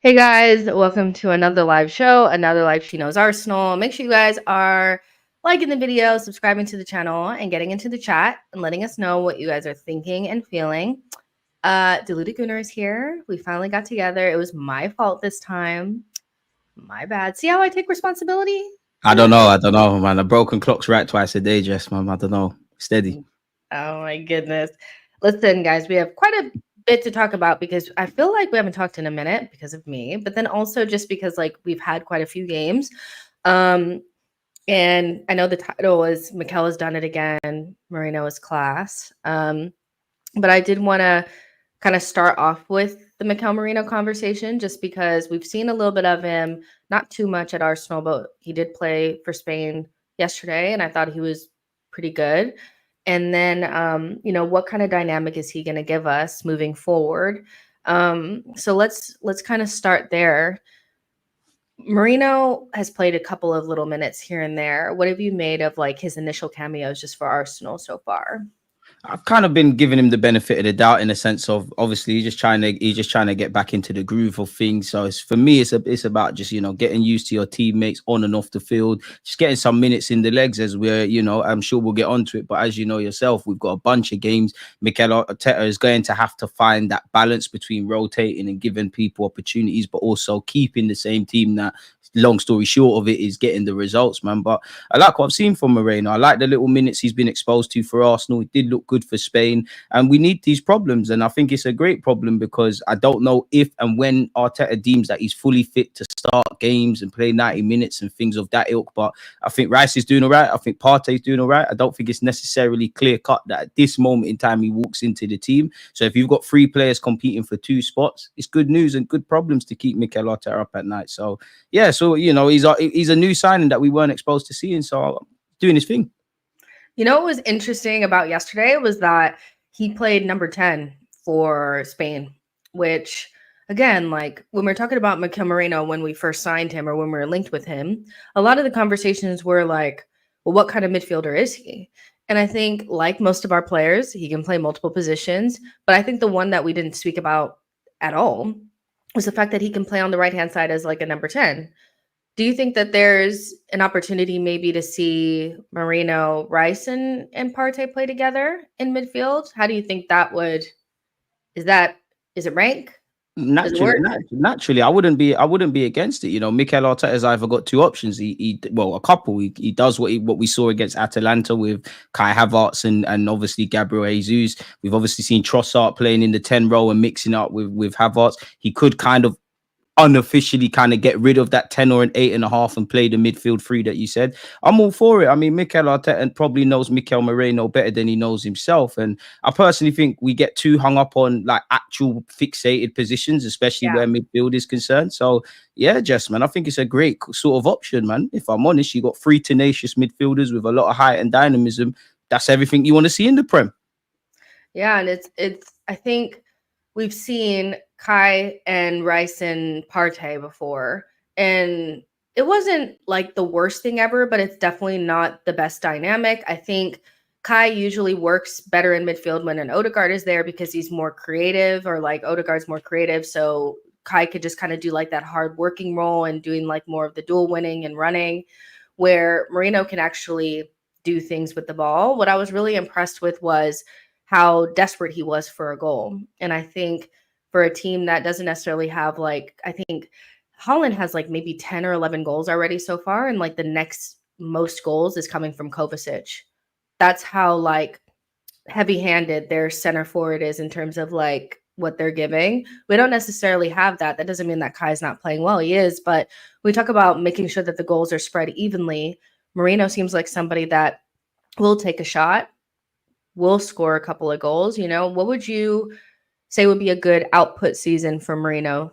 Hey guys, welcome to another live show, another live She Knows Arsenal. Make sure you guys are liking the video, subscribing to the channel, and getting into the chat and letting us know what you guys are thinking and feeling. Deluded Gooner is here. We finally got together. It was my fault this time. My bad. See how I take responsibility? I don't know. I don't know, man. A broken clock's right twice a day, Jess, man. I don't know. Steady. Oh my goodness. Listen, guys, we have quite a bit to talk about because I feel like we haven't talked in a minute because of me, but then also just because like we've had quite a few games. Um, and I know the title is Mikel has done it again, Merino is class. But I did want to kind of start off with the Mikel Merino conversation just because we've seen a little bit of him, not too much at Arsenal, but he did play for Spain yesterday, and I thought he was pretty good. And then, what kind of dynamic is he going to give us moving forward? So let's kind of start there. Marino has played a couple of little minutes here and there. What have you made of like his initial cameos just for Arsenal so far? I've kind of been giving him the benefit of the doubt in the sense of obviously he's just trying to get back into the groove of things. So for me, it's about just getting used to your teammates on and off the field, just getting some minutes in the legs as we're I'm sure we'll get onto it. But as you know yourself, we've got a bunch of games. Mikel Arteta is going to have to find that balance between rotating and giving people opportunities, but also keeping the same team that. Long story short of it is getting the results, man. But I like what I've seen from Moreno. I like the little minutes he's been exposed to for Arsenal. It did look good for Spain, and we need these problems. And I think it's a great problem because I don't know if and when Arteta deems that he's fully fit to start games and play 90 minutes and things of that ilk. But I think Rice is doing all right. I think Partey is doing all right. I don't think it's necessarily clear cut that at this moment in time he walks into the team. So if you've got three players competing for two spots, it's good news and good problems to keep Mikel Arteta up at night. So yeah, so he's a new signing that we weren't exposed to seeing. So doing his thing. You know what was interesting about yesterday was that he played number 10 for Spain, which again, like when we're talking about Mikel Merino when we first signed him or when we were linked with him, a lot of the conversations were like, well, what kind of midfielder is he? And I think, like most of our players, he can play multiple positions. But I think the one that we didn't speak about at all was the fact that he can play on the right hand side as like a number 10. Do you think that there's an opportunity maybe to see Marino, Rice, and Partey play together in midfield? How do you think that would is it rank? Does it Naturally, work? naturally, I wouldn't be against it. Mikel Arteta's either got two options. A couple. He does what we saw against Atalanta with Kai Havertz and obviously Gabriel Jesus. We've obviously seen Trossard playing in the 10 role and mixing up with Havertz. He could kind of unofficially kind of get rid of that 10 or an 8.5 and play the midfield three that you said. I'm all for it. I mean, Mikel Arteta probably knows Mikel Merino better than he knows himself. And I personally think we get too hung up on like actual fixated positions, especially Yeah. where midfield is concerned. So yeah, Jess, man, I think it's a great sort of option, man. If I'm honest, you got three tenacious midfielders with a lot of height and dynamism. That's everything you want to see in the Prem. Yeah, and it's I think we've seen Kai and Rice and Partey before, and it wasn't like the worst thing ever, but it's definitely not the best dynamic. I think Kai usually works better in midfield when an Odegaard is there because he's more creative, or like Odegaard's more creative, so Kai could just kind of do like that hard working role and doing like more of the dual winning and running, where Marino can actually do things with the ball. What I was really impressed with was how desperate he was for a goal. And I think for a team that doesn't necessarily have like, I think Holland has like maybe 10 or 11 goals already so far. And like the next most goals is coming from Kovacic. That's how like heavy handed their center forward is in terms of like what they're giving. We don't necessarily have that. That doesn't mean that Kai's not playing well. He is, but we talk about making sure that the goals are spread evenly. Marino seems like somebody that will take a shot, will score a couple of goals. What would you say would be a good output season for Marino?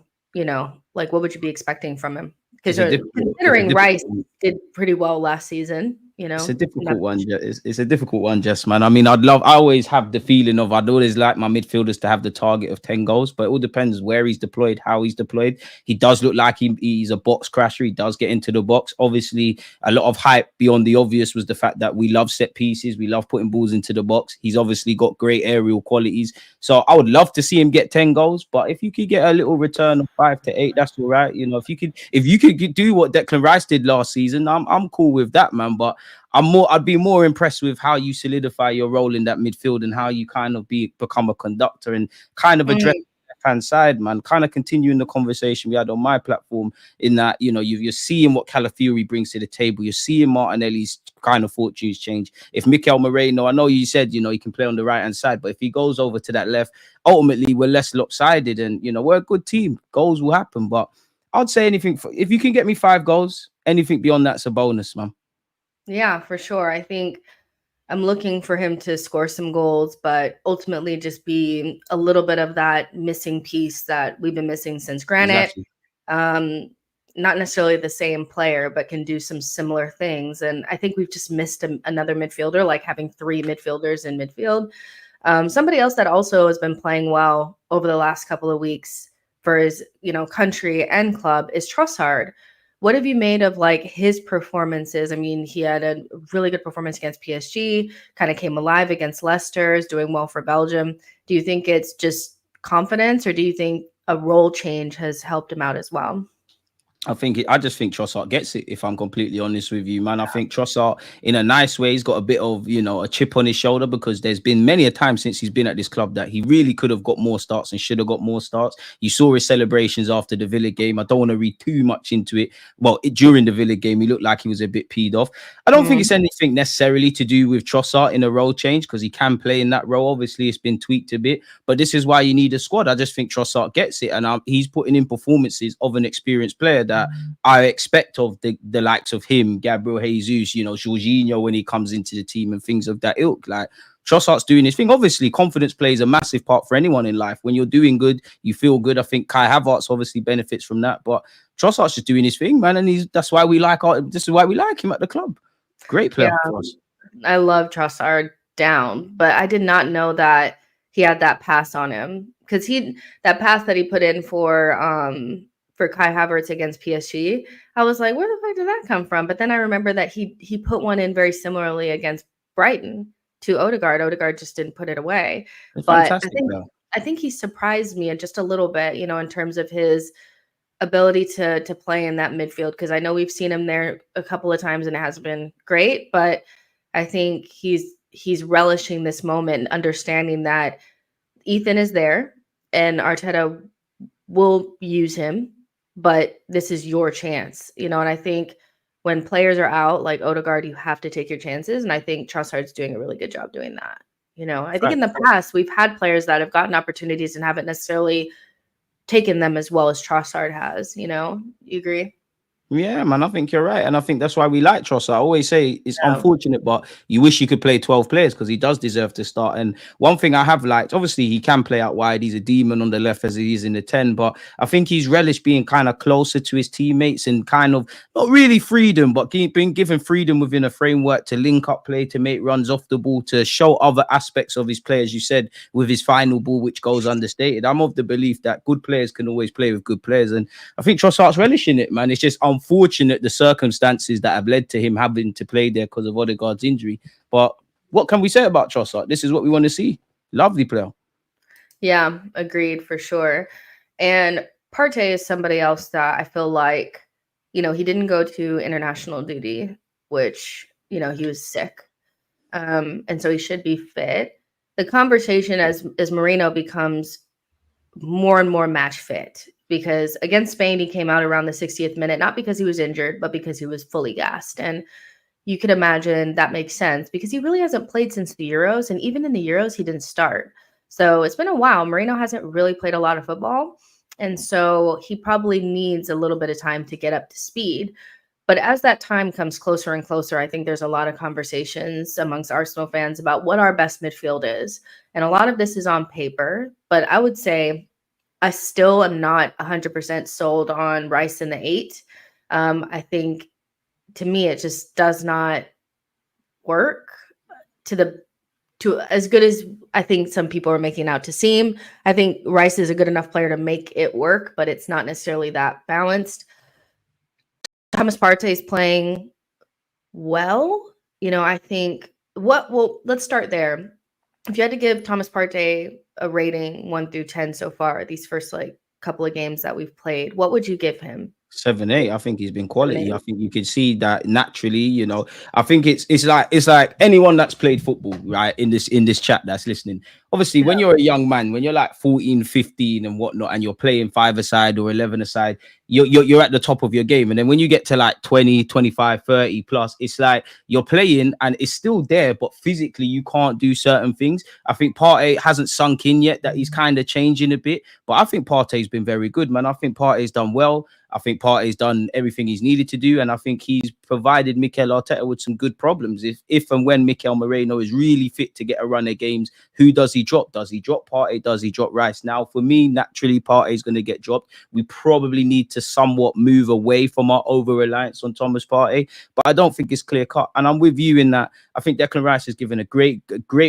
Like what would you be expecting from him? Because It's a difficult. It's a considering Rice difficult. did pretty well last season. you It's know? a And difficult that's one. It's a difficult one, Jess, man. I mean, I always have the feeling of, I'd always like my midfielders to have the target of 10 goals, but it all depends where he's deployed, how he's deployed. He does look like he's a box crasher. He does get into the box. Obviously, a lot of hype beyond the obvious was the fact that we love set pieces. We love putting balls into the box. He's obviously got great aerial qualities. So I would love to see him get 10 goals, but if you could get a little return of 5 to 8, that's all right. You know, if you could do what Declan Rice did last season, I'm cool with that, man. But I'd be more impressed with how you solidify your role in that midfield and how you kind of become a conductor and kind of address mm, the left-hand side, man. Kind of continuing the conversation we had on my platform, in that, you know, you're seeing what Calafiori brings to the table. You're seeing Martinelli's kind of fortunes change. If Mikel Merino, I know you said, you know, he can play on the right-hand side, but if he goes over to that left, ultimately we're less lopsided, and, you know, we're a good team. Goals will happen, but I'd say if you can get me 5 goals, anything beyond that's a bonus, man. yeah, for sure. I think I'm looking for him to score some goals, but ultimately just be a little bit of that missing piece that we've been missing since Granite. Exactly. Um, Not necessarily the same player, but can do some similar things. And I think we've just missed another midfielder, like having 3 midfielders in midfield. Somebody else that also has been playing well over the last couple of weeks for his, country and club is Trossard. What have you made of like his performances? I mean, he had a really good performance against PSG, kind of came alive against Leicester, is doing well for Belgium. Do you think it's just confidence, or do you think a role change has helped him out as well? I just think Trossard gets it, if I'm completely honest with you, man. I think Trossard, in a nice way, he's got a bit of, you know, a chip on his shoulder, because there's been many a time since he's been at this club that he really could have got more starts and should have got more starts. You saw his celebrations after the Villa game. I don't want to read too much into it. Well, during the Villa game, he looked like he was a bit peed off. I don't think Mm, it's anything necessarily to do with Trossard in a role change, because he can play in that role. Obviously, it's been tweaked a bit, but this is why you need a squad. I just think Trossard gets it, and he's putting in performances of an experienced player that I expect of the likes of him, Gabriel Jesus, you know, Jorginho when he comes into the team and things of that ilk. Like, Trossard's doing his thing. Obviously, confidence plays a massive part for anyone in life. When you're doing good, you feel good. I think Kai Havertz obviously benefits from that, but Trossard's just doing his thing, man, and this is why we like him at the club. Great yeah, player for us. I love Trossard down, but I did not know that he had that pass on him, because that pass that he put in for Kai Havertz against PSG. I was like, where the fuck did that come from? But then I remember that he put one in very similarly against Brighton to Odegaard. Odegaard just didn't put it away. A But fantastic player. I think he surprised me just a little bit, in terms of his ability to play in that midfield, because I know we've seen him there a couple of times and it hasn't been great, but I think he's relishing this moment and understanding that Ethan is there and Arteta will use him, but this is your chance, and I think when players are out like Odegaard, you have to take your chances, and I think Trossard's doing a really good job doing that. I think in the past we've had players that have gotten opportunities and haven't necessarily taken them as well as Trossard has. You agree? Yeah, man, I think you're right. And I think that's why we like Trossard. I always say it's Yeah. unfortunate, but you wish you could play 12 players, because he does deserve to start. And one thing I have liked, obviously, he can play out wide. He's a demon on the left as he is in the 10, but I think he's relished being kind of closer to his teammates and kind of not really freedom, but being given freedom within a framework to link up play, to make runs off the ball, to show other aspects of his play, as you said, with his final ball, which goes understated. I'm of the belief that good players can always play with good players. And I think Trossard's relishing it, man. It's just unfortunate the circumstances that have led to him having to play there because of Odegaard's injury. But what can we say about Trossard? This is what we want to see. Lovely player. Yeah, agreed for sure. And Partey is somebody else that I feel like, he didn't go to international duty, which, he was sick. And so he should be fit. The conversation as Marino becomes more and more match fit, because against Spain, he came out around the 60th minute, not because he was injured, but because he was fully gassed. And you could imagine that makes sense because he really hasn't played since the Euros. And even in the Euros, he didn't start. So it's been a while. Marino hasn't really played a lot of football. And so he probably needs a little bit of time to get up to speed. But as that time comes closer and closer, I think there's a lot of conversations amongst Arsenal fans about what our best midfield is. And a lot of this is on paper, but I would say I still am not 100% sold on Rice in the 8. I think, to me, it just does not work to as good as I think some people are making out to seem. I think Rice is a good enough player to make it work, but it's not necessarily that balanced. Thomas Partey is playing well. I think let's start there. If you had to give Thomas Partey a rating 1 through 10 so far, these first couple of games that we've played, what would you give him? 7-8. I think he's been quality. I think you can see that naturally. I think it's like anyone that's played football, right, in this chat that's listening. Obviously, when you're a young man, when you're like 14, 15 and whatnot, and you're playing 5-a-side or 11-a-side, you're at the top of your game. And then when you get to like 20, 25, 30 plus, it's like you're playing and it's still there, but physically you can't do certain things. I think Partey hasn't sunk in yet, that he's kind of changing a bit. But I think Partey's been very good, man. I think Partey's done well. I think Partey's done everything he's needed to do, and I think he's provided Mikel Arteta with some good problems. If and when Mikel Merino is really fit to get a run of games, who does he drop? Does he drop Partey? Does he drop Rice? Now, for me, naturally, Partey's going to get dropped. We probably need to somewhat move away from our over-reliance on Thomas Partey, but I don't think it's clear-cut. And I'm with you in that I think Declan Rice has given a great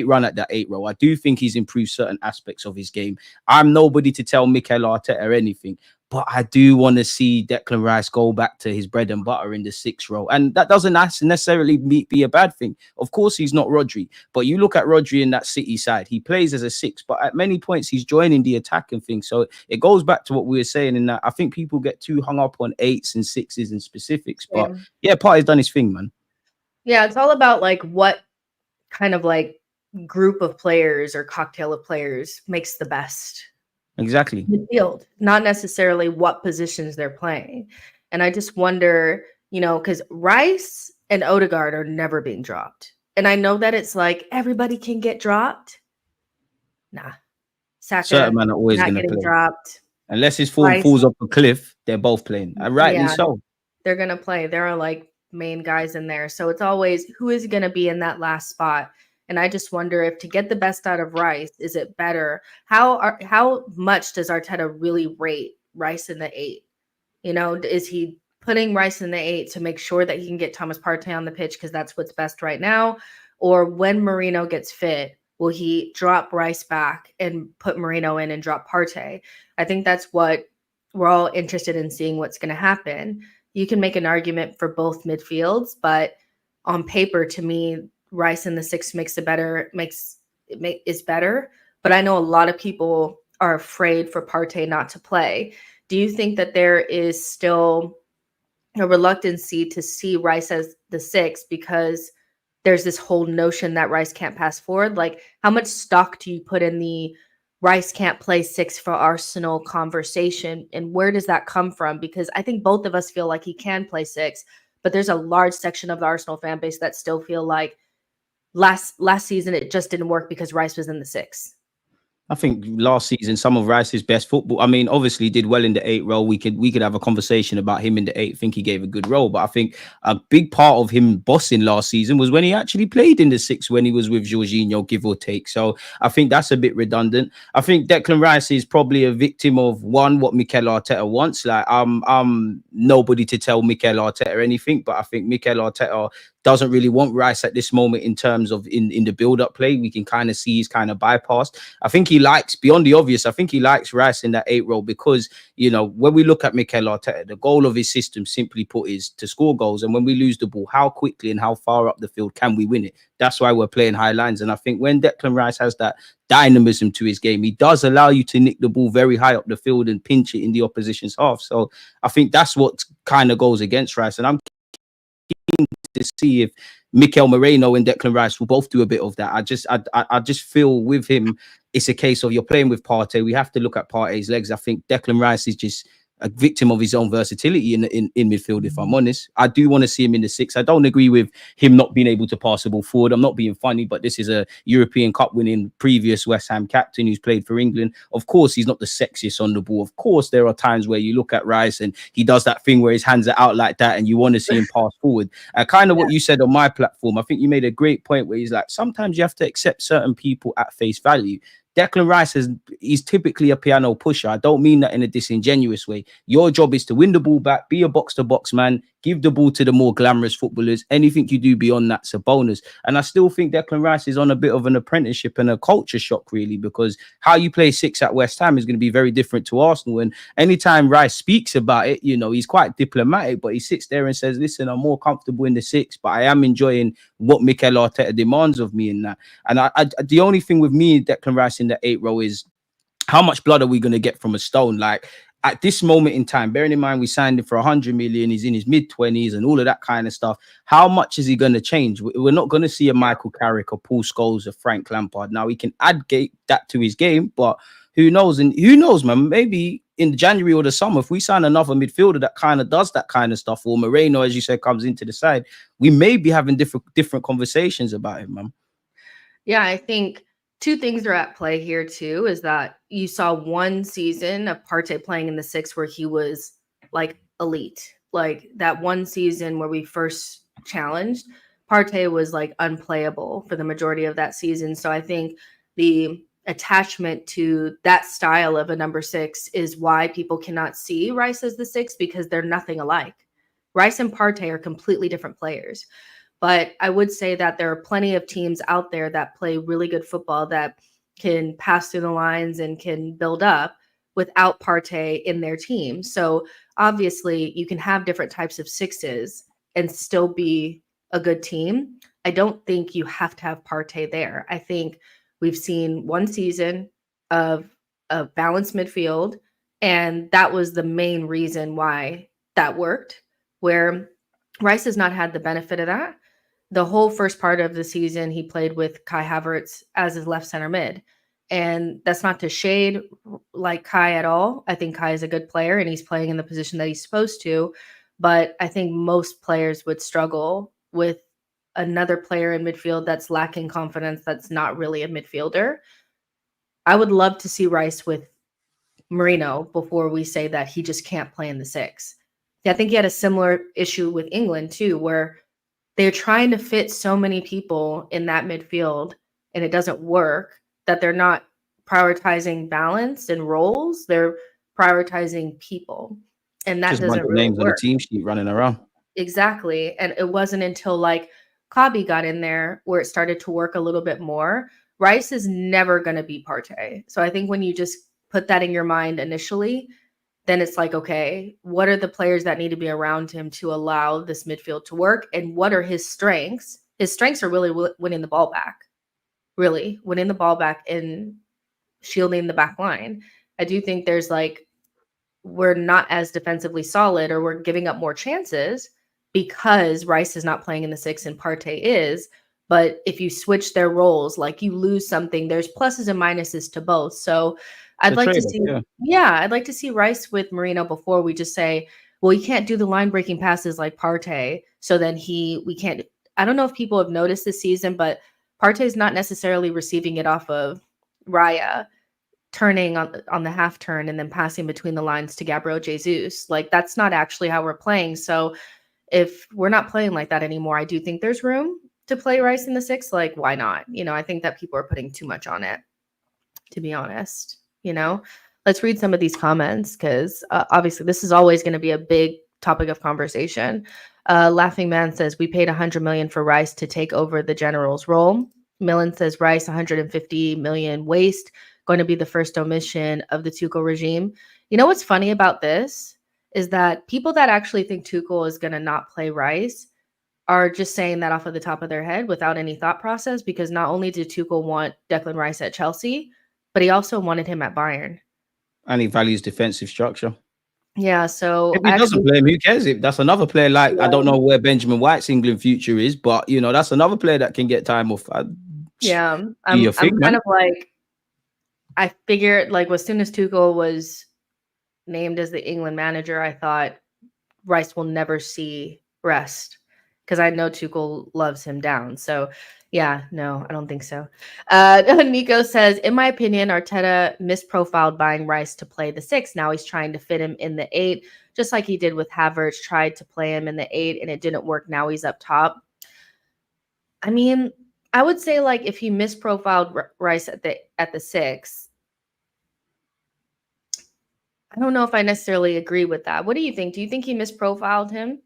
run at that 8 role. I do think he's improved certain aspects of his game. I'm nobody to tell Mikel Arteta anything, but I do want to see Declan Rice go back to his bread and butter in the 6th role. And that doesn't necessarily be a bad thing. Of course, he's not Rodri. But you look at Rodri in that City side, he plays as a 6, but at many points, he's joining the attack and things. So it goes back to what we were saying in that I think people get too hung up on 8s and 6s and specifics. But yeah, Partey's done his thing, man. Yeah, it's all about what kind of group of players or cocktail of players makes the best. Exactly. Midfield, not necessarily what positions they're playing. And I just wonder, because Rice and Odegaard are never being dropped. And I know that it's everybody can get dropped. Nah. Saka, certain men are always going to play. Dropped. Unless his form falls off a cliff, they're both playing. And rightly so. They're going to play. There are main guys in there. So it's always who is going to be in that last spot. And I just wonder if to get the best out of Rice, is it better? How much does Arteta really rate Rice in the 8? Is he putting Rice in the 8 to make sure that he can get Thomas Partey on the pitch because that's what's best right now? Or when Merino gets fit, will he drop Rice back and put Merino in and drop Partey? I think that's what we're all interested in seeing what's going to happen. You can make an argument for both midfields, but on paper, to me, Rice in the 6 is better, but I know a lot of people are afraid for Partey not to play. Do you think that there is still a reluctancy to see Rice as the 6 because there's this whole notion that Rice can't pass forward? How much stock do you put in the Rice can't play 6 for Arsenal conversation, and where does that come from? Because I think both of us feel like he can play 6, but there's a large section of the Arsenal fan base that still feel like last season it just didn't work because Rice was in the 6. I think last season, some of Rice's best football. I mean, obviously, he did well in the 8 role. We could have a conversation about him in the 8. I think he gave a good role, but I think a big part of him bossing last season was when he actually played in the 6 when he was with Jorginho, give or take. So I think that's a bit redundant. I think Declan Rice is probably a victim of what Mikel Arteta wants. I'm nobody to tell Mikel Arteta anything, but I think Mikel Arteta doesn't really want Rice at this moment in terms of in the build-up play. We can kind of see he's kind of bypassed. I think he likes, beyond the obvious, I think he likes Rice in that 8 role because, when we look at Mikel Arteta, the goal of his system, simply put, is to score goals. And when we lose the ball, how quickly and how far up the field can we win it? That's why we're playing high lines. And I think when Declan Rice has that dynamism to his game, he does allow you to nick the ball very high up the field and pinch it in the opposition's half. So I think that's what kind of goes against Rice. And I'm keen to see if Mikel Merino and Declan Rice will both do a bit of that. I just feel with him, it's a case of you're playing with Partey. We have to look at Partey's legs. I think Declan Rice is just a victim of his own versatility in midfield, if I'm honest. I do want to see him in the 6. I don't agree with him not being able to pass the ball forward. I'm not being funny, but this is a European Cup winning previous West Ham captain who's played for England. Of course, he's not the sexiest on the ball. Of course, there are times where you look at Rice and he does that thing where his hands are out like that and you want to see him pass forward. Kind of what you said on my platform. I think you made a great point where he's like, sometimes you have to accept certain people at face value. Declan Rice he's typically a piano pusher. I don't mean that in a disingenuous way. Your job is to win the ball back, be a box-to-box man, give the ball to the more glamorous footballers. Anything you do beyond that's a bonus. And I still think Declan Rice is on a bit of an apprenticeship and a culture shock, really, because how you play six at West Ham is going to be very different to Arsenal. And anytime Rice speaks about it, you know, he's quite diplomatic, but he sits there and says, listen, I'm more comfortable in the six, but I am enjoying what Mikel Arteta demands of me in that. And the only thing with me, Declan Rice in the 8th row is how much blood are we going to get from a stone? Like, at this moment in time, bearing in mind we signed him for 100 million, he's in his mid-20s and all of that kind of stuff. How much is he going to change? We're not going to see a Michael Carrick or Paul Scholes or Frank Lampard. Now, he can add that to his game, but who knows? And who knows, man? Maybe in January or the summer, if we sign another midfielder that kind of does that kind of stuff, or Moreno, as you said, comes into the side, we may be having different conversations about him, man. Yeah, I think two things are at play here too, is that you saw one season of Partey playing in the 6 where he was like elite. Like that one season where we first challenged, Partey was like unplayable for the majority of that season. So I think the attachment to that style of a number 6 is why people cannot see Rice as the 6, because they're nothing alike. Rice and Partey are completely different players. But I would say that there are plenty of teams out there that play really good football that can pass through the lines and can build up without Partey in their team. So obviously you can have different types of 6s and still be a good team. I don't think you have to have Partey there. I think we've seen one season of a balanced midfield, and that was the main reason why that worked, where Rice has not had the benefit of that. The whole first part of the season, he played with Kai Havertz as his left center mid. And that's not to shade like Kai at all. I think Kai is a good player and he's playing in the position that he's supposed to. But I think most players would struggle with another player in midfield that's lacking confidence, that's not really a midfielder. I would love to see Rice with Merino before we say that he just can't play in the 6. I think he had a similar issue with England too, where they're trying to fit so many people in that midfield and it doesn't work, that they're not prioritizing balance and roles. They're prioritizing people. And that just doesn't really names work. on the team sheet running around. Exactly. And it wasn't until like Kobe got in there where it started to work a little bit more. Rice is never going to be Partey. So I think when you just put that in your mind initially, then it's like, okay, what are the players that need to be around him to allow this midfield to work? And what are his strengths? His strengths are really winning the ball back, really winning the ball back and shielding the back line. I do think there's like, we're not as defensively solid, or we're giving up more chances because Rice is not playing in the 6 and Partey is. But if you switch their roles, like you lose something, there's pluses and minuses to both. So I'd like to see, I'd like to see Rice with Merino before we just say, well, he can't do the line breaking passes like Partey. So then we can't. I don't know if people have noticed this season, but Partey is not necessarily receiving it off of Raya, turning on the half turn and then passing between the lines to Gabriel Jesus. Like that's not actually how we're playing. So if we're not playing like that anymore, I do think there's room to play Rice in the 6. Like, why not? You know, I think that people are putting too much on it, to be honest. You know, let's read some of these comments because obviously this is always going to be a big topic of conversation. Laughing Man says, we paid 100 million for Rice to take over the general's role. Millen says, Rice 150 million waste, going to be the first omission of the Tuchel regime. You know what's funny about this is that people that actually think Tuchel is going to not play Rice are just saying that off of the top of their head without any thought process, because not only did Tuchel want Declan Rice at Chelsea, but he also wanted him at Bayern. And he values defensive structure. Yeah, so if he doesn't play him, who cares? If that's another player, like I don't know where Benjamin White's England future is, but you know that's another player that can get time off. I'm kind of like, I figured like as soon as Tuchel was named as the England manager, I thought Rice will never see rest because I know Tuchel loves him down. So yeah, no, I don't think so. Nico says, in my opinion, Arteta misprofiled buying Rice to play the 6. Now he's trying to fit him in the 8, just like he did with Havertz, tried to play him in the 8 and it didn't work. Now he's up top. I mean, I would say like if he misprofiled Rice at the 6, I don't know if I necessarily agree with that. What do you think? Do you think he misprofiled him?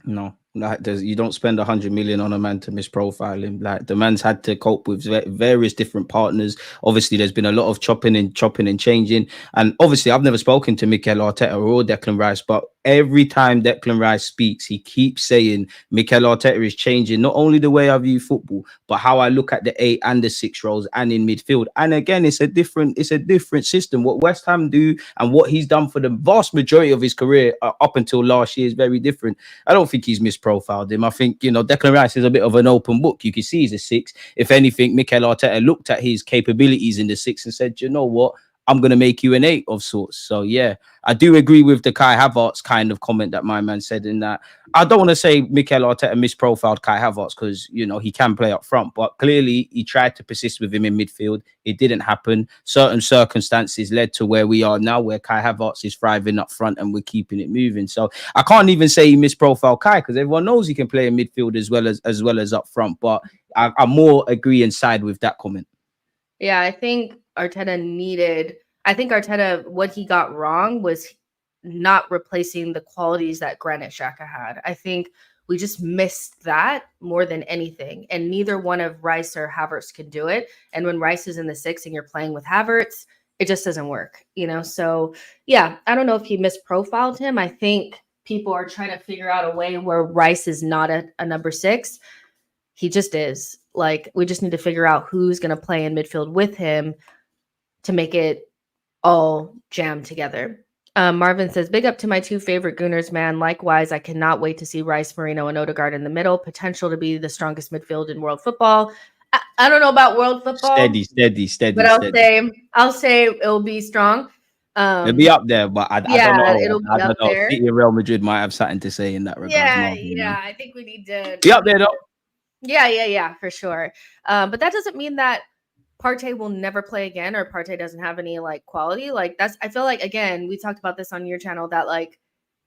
No, like you don't spend 100 million on a man to misprofile him. Like the man's had to cope with various different partners. Obviously, there's been a lot of chopping and changing. And obviously, I've never spoken to Mikel Arteta or Declan Rice, but every time Declan Rice speaks, he keeps saying Mikel Arteta is changing not only the way I view football, but how I look at the 8 and the 6 roles and in midfield. And again, it's a different system. What West Ham do and what he's done for the vast majority of his career up until last year is very different. I don't think he's misprofiled him. I think, Declan Rice is a bit of an open book. You can see he's a 6. If anything, Mikel Arteta looked at his capabilities in the 6 and said, you know what? I'm going to make you an 8 of sorts. So, yeah, I do agree with the Kai Havertz kind of comment that my man said in that. I don't want to say Mikel Arteta misprofiled Kai Havertz because, he can play up front. But clearly, he tried to persist with him in midfield. It didn't happen. Certain circumstances led to where we are now, where Kai Havertz is thriving up front and we're keeping it moving. So I can't even say he misprofiled Kai because everyone knows he can play in midfield as well as up front. But I more agree and side with that comment. Yeah, I think Arteta, what he got wrong was not replacing the qualities that Granit Xhaka had. I think we just missed that more than anything. And neither one of Rice or Havertz can do it. And when Rice is in the 6 and you're playing with Havertz, it just doesn't work, So, yeah, I don't know if he misprofiled him. I think people are trying to figure out a way where Rice is not a number 6. He just is. Like, we just need to figure out who's going to play in midfield with him to make it all jammed together. Marvin says, big up to my 2 favorite Gooners, man. Likewise, I cannot wait to see Rice, Merino, and Odegaard in the middle. Potential to be the strongest midfield in world football. I don't know about world football. Steady. But I'll say it'll be strong. It'll be up there, but I don't know. It'll be up there. City and Real Madrid might have something to say in that regard. Yeah. I think we need to be up there, though. Yeah, for sure. But that doesn't mean that Partey will never play again or Partey doesn't have any like quality. Like I feel like, again, we talked about this on your channel that like,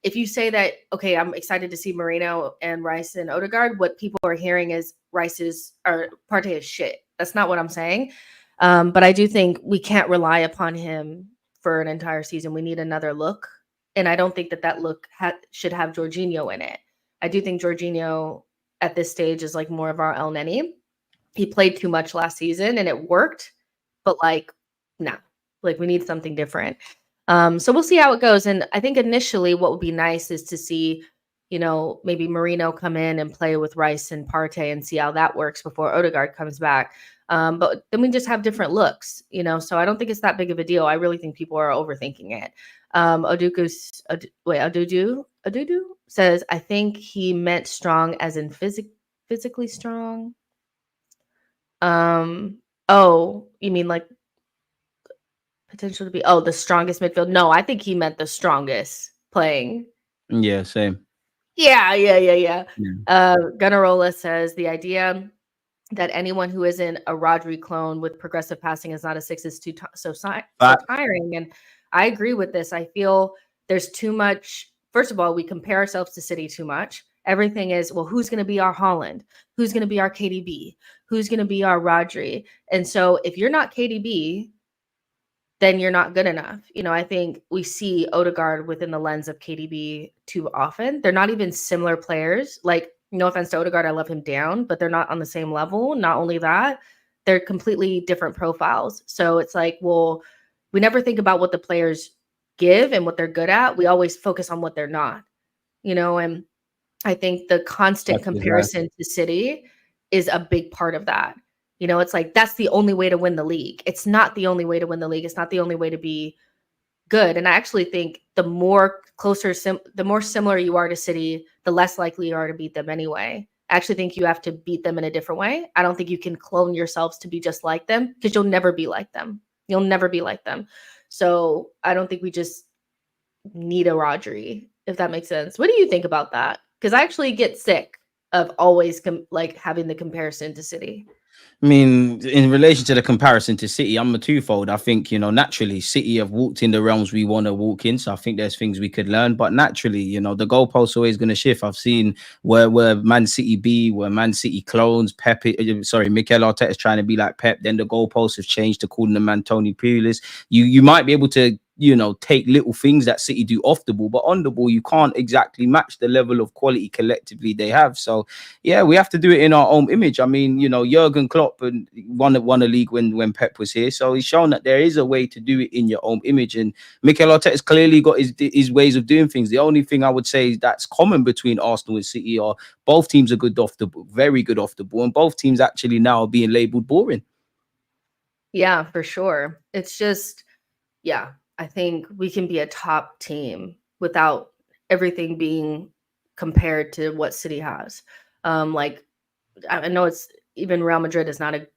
if you say that, okay, I'm excited to see Merino and Rice and Odegaard, what people are hearing is Partey is shit. That's not what I'm saying. But I do think we can't rely upon him for an entire season. We need another look. And I don't think that look should have Jorginho in it. I do think Jorginho at this stage is like more of our El Neni. He played too much last season and it worked, but like, no, like we need something different. So we'll see how it goes. And I think initially what would be nice is to see, maybe Merino come in and play with Rice and Partey and see how that works before Odegaard comes back. But then we just have different looks, so I don't think it's that big of a deal. I really think people are overthinking it. Odudu says, I think he meant strong as in physically strong. Oh, you mean like potential to be the strongest midfield? No, I think he meant the strongest playing. Yeah, same. Yeah. Gunnarola says the idea that anyone who isn't a Rodri clone with progressive passing is not a 6 is so tiring. And I agree with this. I feel there's too much. First of all, we compare ourselves to City too much. Everything is, well, who's going to be our Haaland? Who's going to be our KDB? Who's going to be our Rodri? And so if you're not KDB, then you're not good enough. I think we see Odegaard within the lens of KDB too often. They're not even similar players. Like, no offense to Odegaard, I love him down, but they're not on the same level. Not only that, they're completely different profiles. So it's like, well, we never think about what the players give and what they're good at. We always focus on what they're not, and I think the constant comparison to City is a big part of that. It's like, that's the only way to win the league. It's not the only way to win the league. It's not the only way to be good. And I actually think the more similar you are to City, the less likely you are to beat them anyway. I actually think you have to beat them in a different way. I don't think you can clone yourselves to be just like them because you'll never be like them. You'll never be like them. So I don't think we just need a Rodri, if that makes sense. What do you think about that? Because I actually get sick of always having the comparison to City. I mean, in relation to the comparison to City, I'm a twofold. I think, naturally, City have walked in the realms we want to walk in. So I think there's things we could learn. But naturally, the goalposts always going to shift. I've seen where Man City be, where Man City clones, Mikel Arteta is trying to be like Pep. Then the goalposts have changed to calling them Tony Pulis. You might be able to take little things that City do off the ball, but on the ball, you can't exactly match the level of quality collectively they have. So, yeah, we have to do it in our own image. I mean, Jurgen Klopp won a league when Pep was here. So he's shown that there is a way to do it in your own image. And Mikel Arteta's clearly got his ways of doing things. The only thing I would say that's common between Arsenal and City are both teams are good off the ball, very good off the ball, and both teams actually now are being labelled boring. Yeah, for sure. It's just, yeah, I think we can be a top team without everything being compared to what City has. Like, I know it's even Real Madrid is not a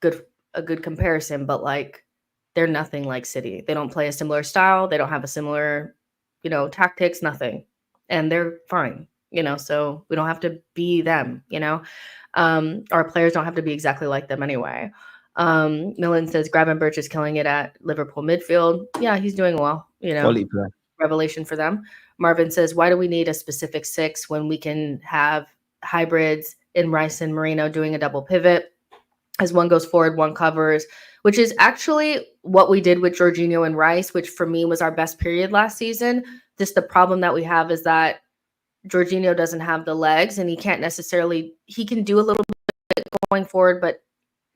good comparison, but like they're nothing like City. They don't play a similar style. They don't have a similar, tactics, nothing. And they're fine, so we don't have to be them, our players don't have to be exactly like them anyway. Millen says Gravenberch is killing it at Liverpool midfield. Yeah, he's doing well, Quality player. Revelation for them. Marvin says, why do we need a specific 6 when we can have hybrids in Rice and Merino doing a double pivot? As one goes forward, one covers, which is actually what we did with Jorginho and Rice, which for me was our best period last season. Just the problem that we have is that Jorginho doesn't have the legs and he can do a little bit going forward, but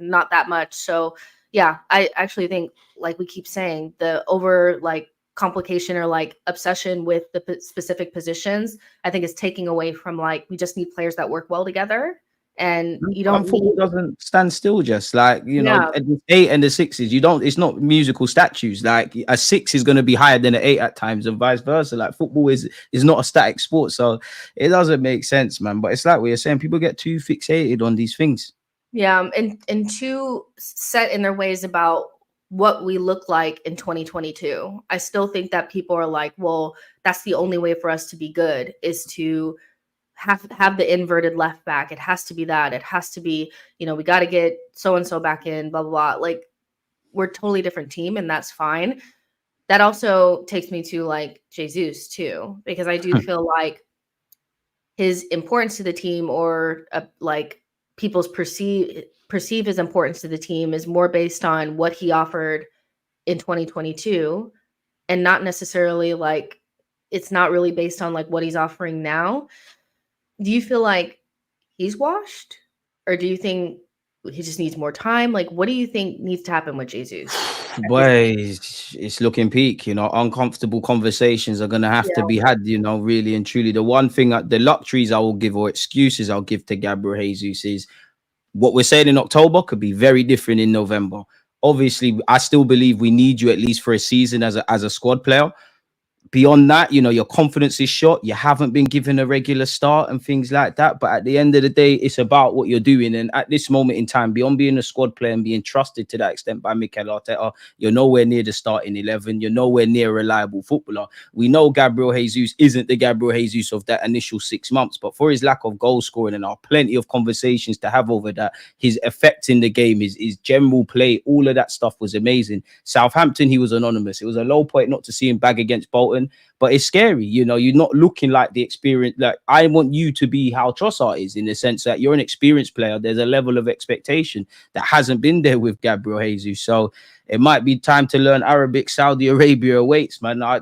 not that much. So yeah, I actually think, like we keep saying, the over complication or obsession with the specific positions, I think is taking away from we just need players that work well together. And you don't football doesn't stand still, just at the 8 and the 6s. It's not musical statues. Like a 6 is going to be higher than an 8 at times, and vice versa. Like football is not a static sport, so it doesn't make sense, man. But it's like we are saying, people get too fixated on these things. Yeah, and too set in their ways about what we look like in 2022. I still think that people are like, well, that's the only way for us to be good is to have the inverted left back. It has to be that. It has to be, we got to get so-and-so back in, blah, blah, blah. Like, we're a totally different team, and that's fine. That also takes me to, Jesus, too, because I do feel like his importance to the team or, people's perceive his importance to the team is more based on what he offered in 2022 and not necessarily it's not really based on what he's offering now. Do you feel like he's washed, or do you think he just needs more time? What do you think needs to happen with Jesus? Boy, it's looking peak. Uncomfortable conversations are going to have to be had, really and truly. The one thing, the luxuries I will give or excuses I'll give to Gabriel Jesus is what we're saying in October could be very different in November. Obviously, I still believe we need you at least for a season as a squad player. Beyond that, your confidence is shot. You haven't been given a regular start and things like that. But at the end of the day, it's about what you're doing. And at this moment in time, beyond being a squad player and being trusted to that extent by Mikel Arteta, you're nowhere near the starting 11. You're nowhere near a reliable footballer. We know Gabriel Jesus isn't the Gabriel Jesus of that initial 6 months, but for his lack of goal scoring, and our plenty of conversations to have over that, his effect in the game, his general play, all of that stuff was amazing. Southampton, he was anonymous. It was a low point not to see him bag against Bolton. But it's scary, you're not looking like the experience. Like, I want you to be how Trossard is, in the sense that you're an experienced player. There's a level of expectation that hasn't been there with Gabriel Jesus. So it might be time to learn Arabic. Saudi Arabia awaits, man. I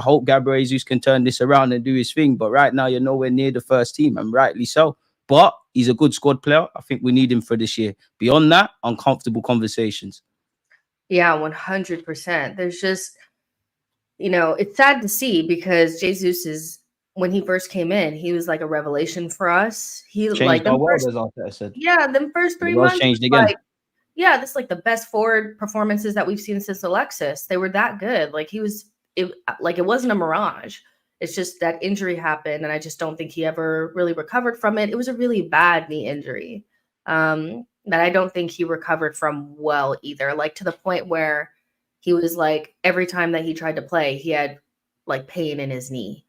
hope Gabriel Jesus can turn this around and do his thing. But right now, you're nowhere near the first team, and rightly so. But he's a good squad player. I think we need him for this year. Beyond that, uncomfortable conversations. Yeah, 100%. There's just, it's sad to see, because Jesus is, when he first came in, he was like a revelation for us. He changed our world, as Arteta said. Yeah, them first 3 months changed again. This is the best forward performances that we've seen since Alexis. They were that good. It wasn't a mirage. It's just that injury happened, and I just don't think he ever really recovered from it. It was a really bad knee injury that I don't think he recovered from well either. To the point where he was every time that he tried to play, he had pain in his knee,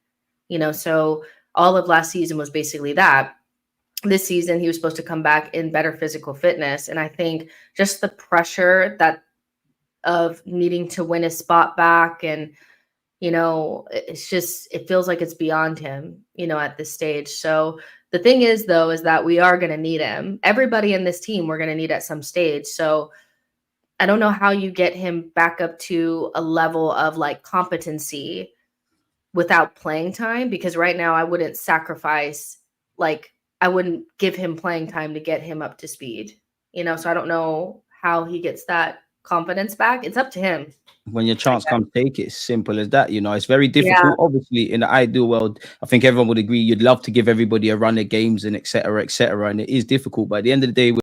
so all of last season was basically that. this season he was supposed to come back in better physical fitness. And I think just the pressure that of needing to win his spot back, and it's just, it feels like it's beyond him, at this stage. So the thing is, though, is that we are going to need him. Everybody in this team we're going to need at some stage. So I don't know how you get him back up to a level of like competency without playing time, because right now I wouldn't sacrifice, like, I wouldn't give him playing time to get him up to speed, so I don't know how he gets that confidence back. It's up to him. When your chance comes, take it. Simple as that. It's very Yeah. difficult. Obviously, in the ideal world, I think everyone would agree you'd love to give everybody a run of games and etc. etc. And it is difficult. But at the end of the day,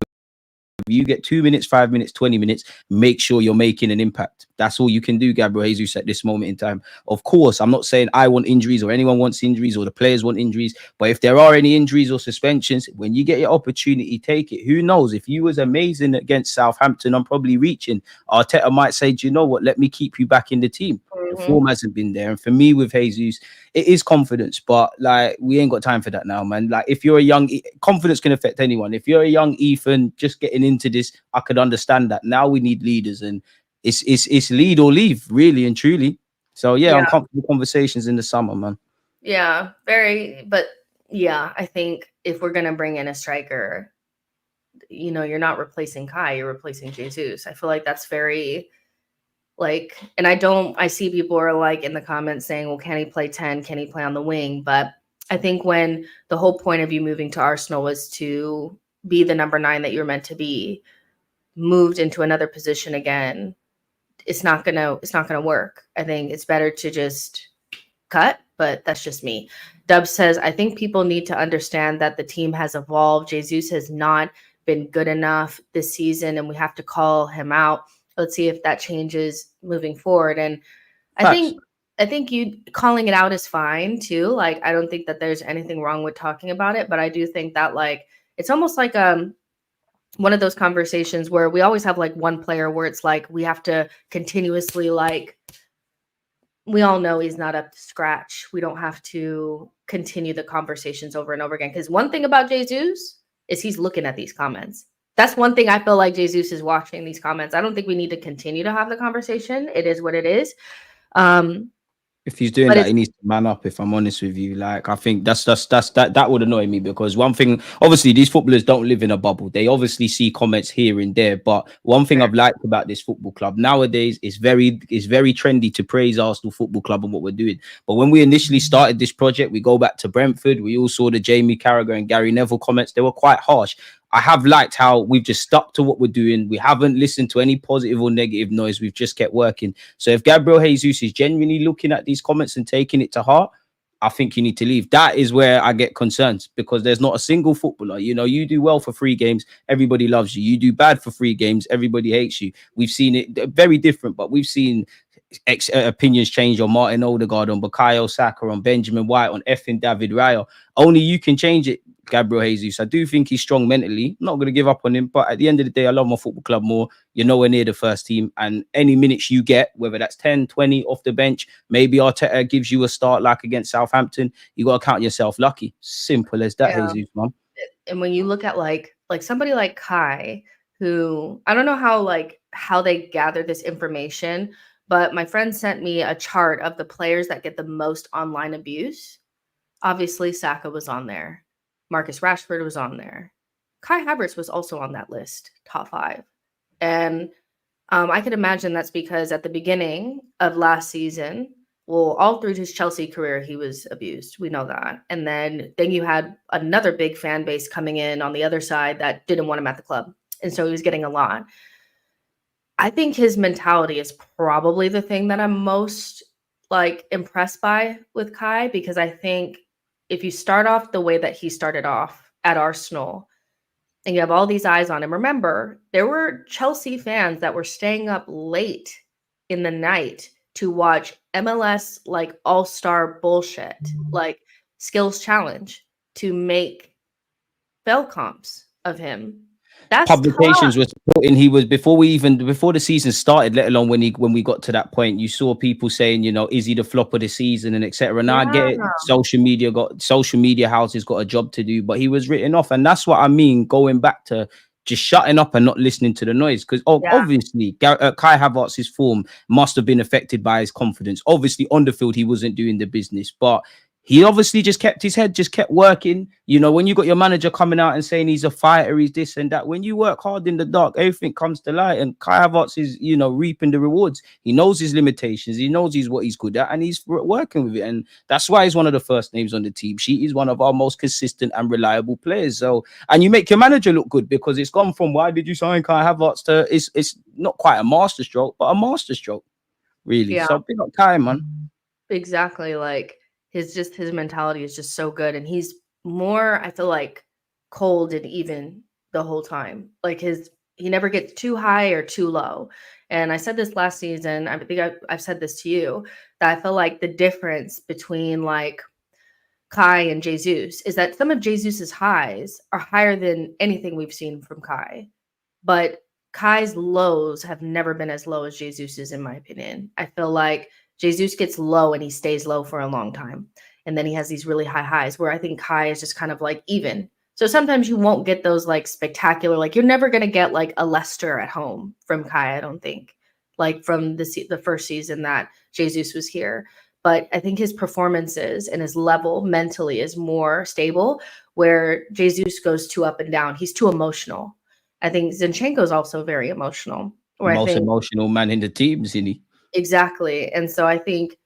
you get 2 minutes, 5 minutes, 20 minutes, make sure you're making an impact. That's all you can do, Gabriel Jesus, at this moment in time. Of course, I'm not saying I want injuries or anyone wants injuries or the players want injuries, but if there are any injuries or suspensions, when you get your opportunity, take it. Who knows? If you was amazing against Southampton, I'm probably reaching. Arteta might say, do you know what? Let me keep you back in the team. The form hasn't been there. And for me, with Jesus, it is confidence, but like, we ain't got time for that now, man. Like, if you're a young, confidence can affect anyone. If you're a young Ethan just getting into this, I could understand that. Now we need leaders, and it's lead or leave, really and truly. So yeah, uncomfortable conversations in the summer, man. Yeah, very. But yeah, I think if we're gonna bring in a striker, you're not replacing Kai, you're replacing Jesus. I feel like that's very, like, and I see people are like in the comments saying, well, can he play 10? Can he play on the wing? But I think when the whole point of you moving to Arsenal was to be the number 9 that you're meant to be, moved into another position again, it's not gonna work. I think it's better to just cut, but that's just me. Dub says, I think people need to understand that the team has evolved. Jesus has not been good enough this season, and we have to call him out. Let's see if that changes moving forward. And I think you calling it out is fine too. Like, I don't think that there's anything wrong with talking about it, but I do think that, like, it's almost like one of those conversations where we always have like one player where it's like we have to continuously, like, we all know he's not up to scratch. We don't have to continue the conversations over and over again. Because one thing about Jesus is he's looking at these comments. That's one thing I feel like Jesus is watching these comments. I don't think we need to continue to have the conversation. It is what it is. If he's doing that, he needs to man up. If I'm honest with you, like, I think that would annoy me, because one thing, obviously, these footballers don't live in a bubble. They obviously see comments here and there. But one thing I've liked about this football club nowadays is very trendy to praise Arsenal Football Club and what we're doing. But when we initially started this project, we go back to Brentford. We all saw the Jamie Carragher and Gary Neville comments. They were quite harsh. I have liked how we've just stuck to what we're doing. We haven't listened to any positive or negative noise. We've just kept working. So if Gabriel Jesus is genuinely looking at these comments and taking it to heart, I think you need to leave. That is where I get concerned, because there's not a single footballer. You do well for 3 games, everybody loves you. You do bad for 3 games, everybody hates you. We've seen it very different, but we've seen opinions change on Martin Odegaard, on Bukayo Saka, on Benjamin White, on effing David Raya. Only you can change it, Gabriel Jesus. I do think he's strong mentally. I'm not going to give up on him, but at the end of the day, I love my football club more. You're nowhere near the first team, and any minutes you get, whether that's 10, 20 off the bench, maybe Arteta gives you a start like against Southampton, you got to count yourself lucky. Simple as that, Jesus, man. And when you look at like somebody like Kai, who, I don't know how they gather this information, but my friend sent me a chart of the players that get the most online abuse. Obviously, Saka was on there. Marcus Rashford was on there. Kai Havertz was also on that list, top 5. And I could imagine that's because at the beginning of last season, well, all through his Chelsea career, he was abused. We know that. And then you had another big fan base coming in on the other side that didn't want him at the club. And so he was getting a lot. I think his mentality is probably the thing that I'm most impressed by with Kai, because I think if you start off the way that he started off at Arsenal and you have all these eyes on him, remember, there were Chelsea fans that were staying up late in the night to watch MLS all-star bullshit, like skills challenge, to make bell comps of him. That's Publications tough. were supporting. He was before the season started, let alone when we got to that point. You saw people saying, you know, is he the flop of the season and etc. Now I get it. Yeah. Social media houses got a job to do, but he was written off, and that's what I mean. Going back to just shutting up and not listening to the noise, because Yeah. obviously Kai Havertz's form must have been affected by his confidence. Obviously on the field he wasn't doing the business, but he obviously just kept his head, just kept working. You know, when you got your manager coming out and saying he's a fighter, he's this and that, when you work hard in the dark, everything comes to light. And Kai Havertz is, you know, reaping the rewards. He knows his limitations. He knows what he's good at, and he's working with it. And that's why he's one of the first names on the team sheet. He's one of our most consistent and reliable players. So, and you make your manager look good, because it's gone from why did you sign Kai Havertz to it's not quite a master stroke, but a master stroke, really. Yeah. So big up Kai, man. Exactly. Like his mentality is just so good, and he's more, I feel like, cold and even the whole time. Like he never gets too high or too low. And I said this last season, I think I've said this to you, that I feel like the difference between like Kai and Jesus is that some of Jesus's highs are higher than anything we've seen from Kai, but Kai's lows have never been as low as Jesus's, in my opinion. I feel like Jesus gets low and he stays low for a long time, and then he has these really high highs, where I think Kai is just kind of like even. So sometimes you won't get those like spectacular, like you're never going to get like a Leicester at home from Kai, I don't think, like from the first season that Jesus was here. But I think his performances and his level mentally is more stable, where Jesus goes too up and down. He's too emotional. I think Zinchenko is also very emotional. Where I Most think emotional man in the team, isn't he? exactly. And so I think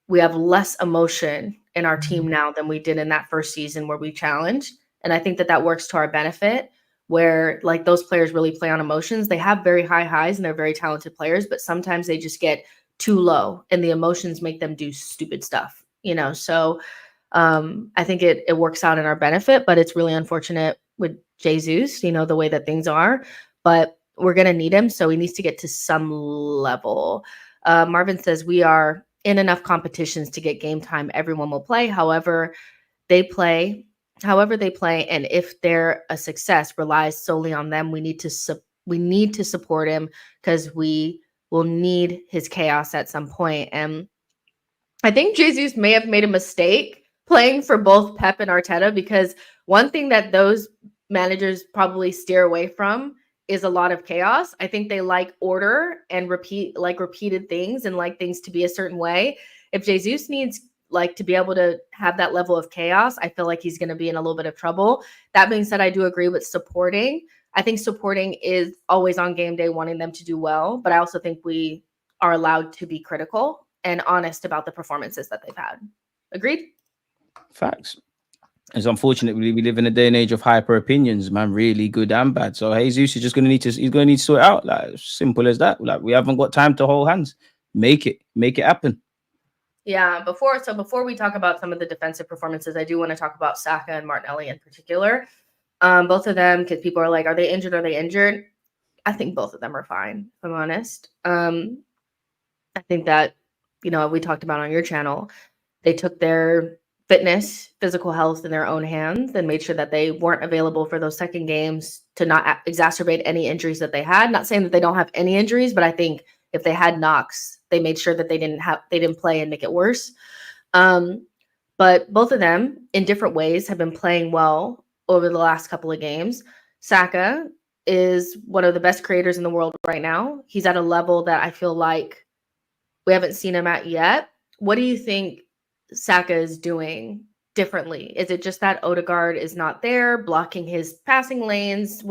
we have less emotion in our team now than we did in that first season where we challenged. And I think that works to our benefit, where like those players really play on emotions. They have very high highs and they're very talented players, but sometimes they just get too low and the emotions make them do stupid stuff, you know? So I think it works out in our benefit, but it's really unfortunate with Jesus, you know, the way that things are, but we're going to need him. So he needs to get to some level. Marvin says we are in enough competitions to get game time. Everyone will play. However they play, and if they're a success relies solely on them. We need to support him, because we will need his chaos at some point. And I think Jesus may have made a mistake playing for both Pep and Arteta, because one thing that those managers probably steer away from is a lot of chaos. I think they like order and repeated things and like things to be a certain way. If Jesus needs like to be able to have that level of chaos, I feel like he's going to be in a little bit of trouble. That being said, I do agree with supporting. I think supporting is always on game day, wanting them to do well, but I also think we are allowed to be critical and honest about the performances that they've had. Agreed? Facts. It's unfortunately we live in a day and age of hyper opinions, man, really good and bad. So Jesus is just gonna need to sort it out. Like simple as that. Like we haven't got time to hold hands. Make it happen. Yeah, before we talk about some of the defensive performances, I do want to talk about Saka and Martinelli in particular. Both of them, because people are like, are they injured? Are they injured? I think both of them are fine, if I'm honest. I think that, you know, we talked about on your channel, they took their fitness, physical health in their own hands and made sure that they weren't available for those second games to not exacerbate any injuries that they had. Not saying that they don't have any injuries, but I think if they had knocks, they made sure that they didn't play and make it worse. But both of them in different ways have been playing well over the last couple of games. Saka is one of the best creators in the world right now. He's at a level that I feel like we haven't seen him at yet. What do you think Saka is doing differently? Is it just that Odegaard is not there, blocking his passing lanes?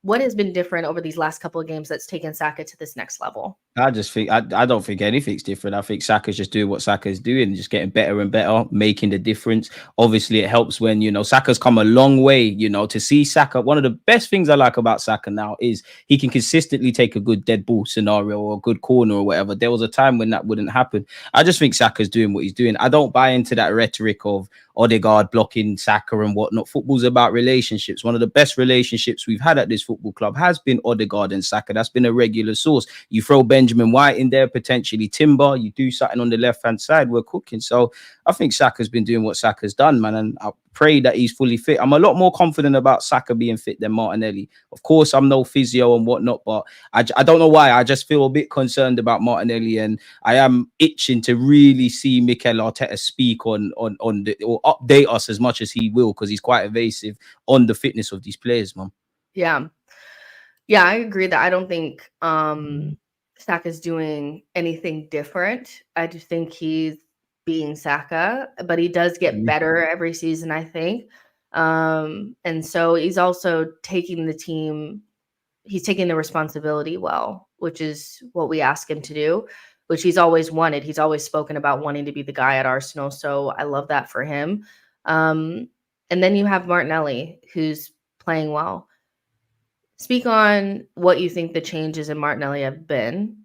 What has been different over these last couple of games that's taken Saka to this next level? I just think I don't think anything's different. I think Saka's just doing what Saka's doing, just getting better and better, making the difference. Obviously, it helps when, you know, Saka's come a long way, you know, to see Saka. One of the best things I like about Saka now is he can consistently take a good dead ball scenario or a good corner or whatever. There was a time when that wouldn't happen. I just think Saka's doing what he's doing. I don't buy into that rhetoric of Odegaard blocking Saka and whatnot. Football's about relationships. One of the best relationships we've had at this football club has been Odegaard and Saka. That's been a regular source. You throw Benjamin White in there, potentially Timber. You do something on the left-hand side, we're cooking. So I think Saka's been doing what Saka's done, man. And I pray that he's fully fit. I'm a lot more confident about Saka being fit than Martinelli. Of course, I'm no physio and whatnot, but I don't know why. I just feel a bit concerned about Martinelli, and I am itching to really see Mikel Arteta speak on the, or update us as much as he will, because he's quite evasive on the fitness of these players, man. Yeah, I agree that I don't think Saka's doing anything different. I just think he's being Saka, but he does get better every season, I think. And so he's also taking the team, he's taking the responsibility well, which is what we ask him to do, which he's always wanted. He's always spoken about wanting to be the guy at Arsenal. So I love that for him. And then you have Martinelli, who's playing well. Speak on what you think the changes in Martinelli have been,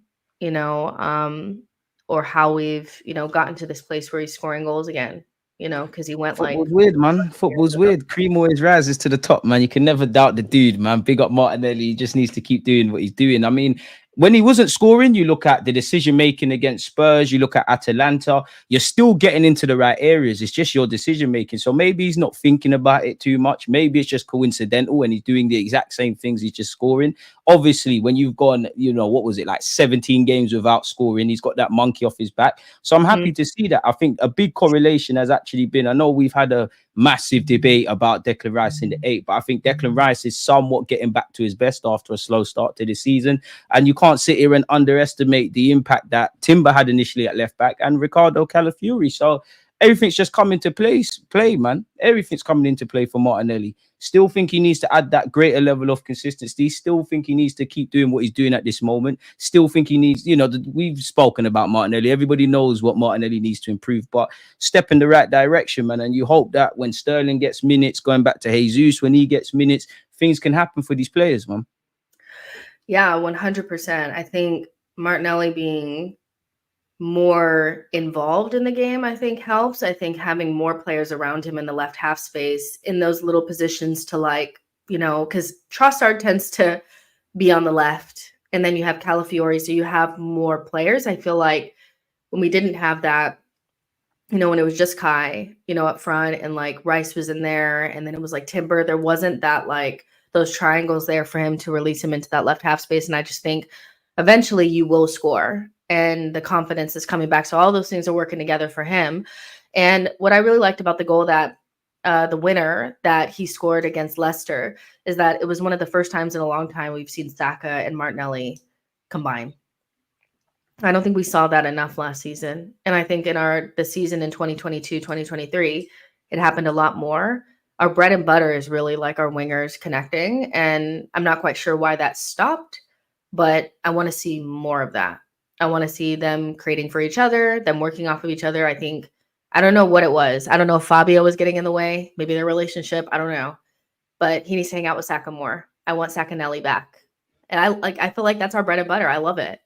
or how we've, gotten to this place where he's scoring goals again, because he went Football's weird, man. Football's weird. Cream always rises to the top, man. You can never doubt the dude, man. Big up Martinelli. He just needs to keep doing what he's doing. I mean, when he wasn't scoring, you look at the decision making against Spurs, you look at Atalanta, you're still getting into the right areas. It's just your decision making. So maybe he's not thinking about it too much. Maybe it's just coincidental and he's doing the exact same things, he's just scoring. Obviously, when you've gone, what was it, like 17 games without scoring, he's got that monkey off his back. So I'm happy to see that. I think a big correlation has actually been, I know we've had a massive debate about Declan Rice in the 8, but I think Declan Rice is somewhat getting back to his best after a slow start to the season. And you can't sit here and underestimate the impact that Timber had initially at left back and Ricardo Calafiori. So everything's just coming to play, man. Everything's coming into play for Martinelli. Still think he needs to add that greater level of consistency. Still think he needs to keep doing what he's doing at this moment. Still think he needs, we've spoken about Martinelli. Everybody knows what Martinelli needs to improve, but step in the right direction, man. And you hope that when Sterling gets minutes, going back to Jesus, when he gets minutes, things can happen for these players, man. Yeah, 100%. I think Martinelli being more involved in the game, I think helps. I think having more players around him in the left half space in those little positions to because Trossard tends to be on the left and then you have Calafiori, so you have more players. I feel like when we didn't have that, when it was just Kai, up front and Rice was in there and then it was Timber, there wasn't that those triangles there for him to release him into that left half space. And I just think eventually you will score and the confidence is coming back. So all those things are working together for him. And what I really liked about the goal that the winner that he scored against Leicester is that it was one of the first times in a long time we've seen Saka and Martinelli combine. I don't think we saw that enough last season. And I think in the season in 2022, 2023, it happened a lot more. Our bread and butter is really our wingers connecting. And I'm not quite sure why that stopped, but I want to see more of that. I want to see them creating for each other, them working off of each other. I don't know what it was. I don't know if Fabio was getting in the way, maybe their relationship. I don't know. But he needs to hang out with Saka more. I want Sakanelli back. And I feel like that's our bread and butter. I love it.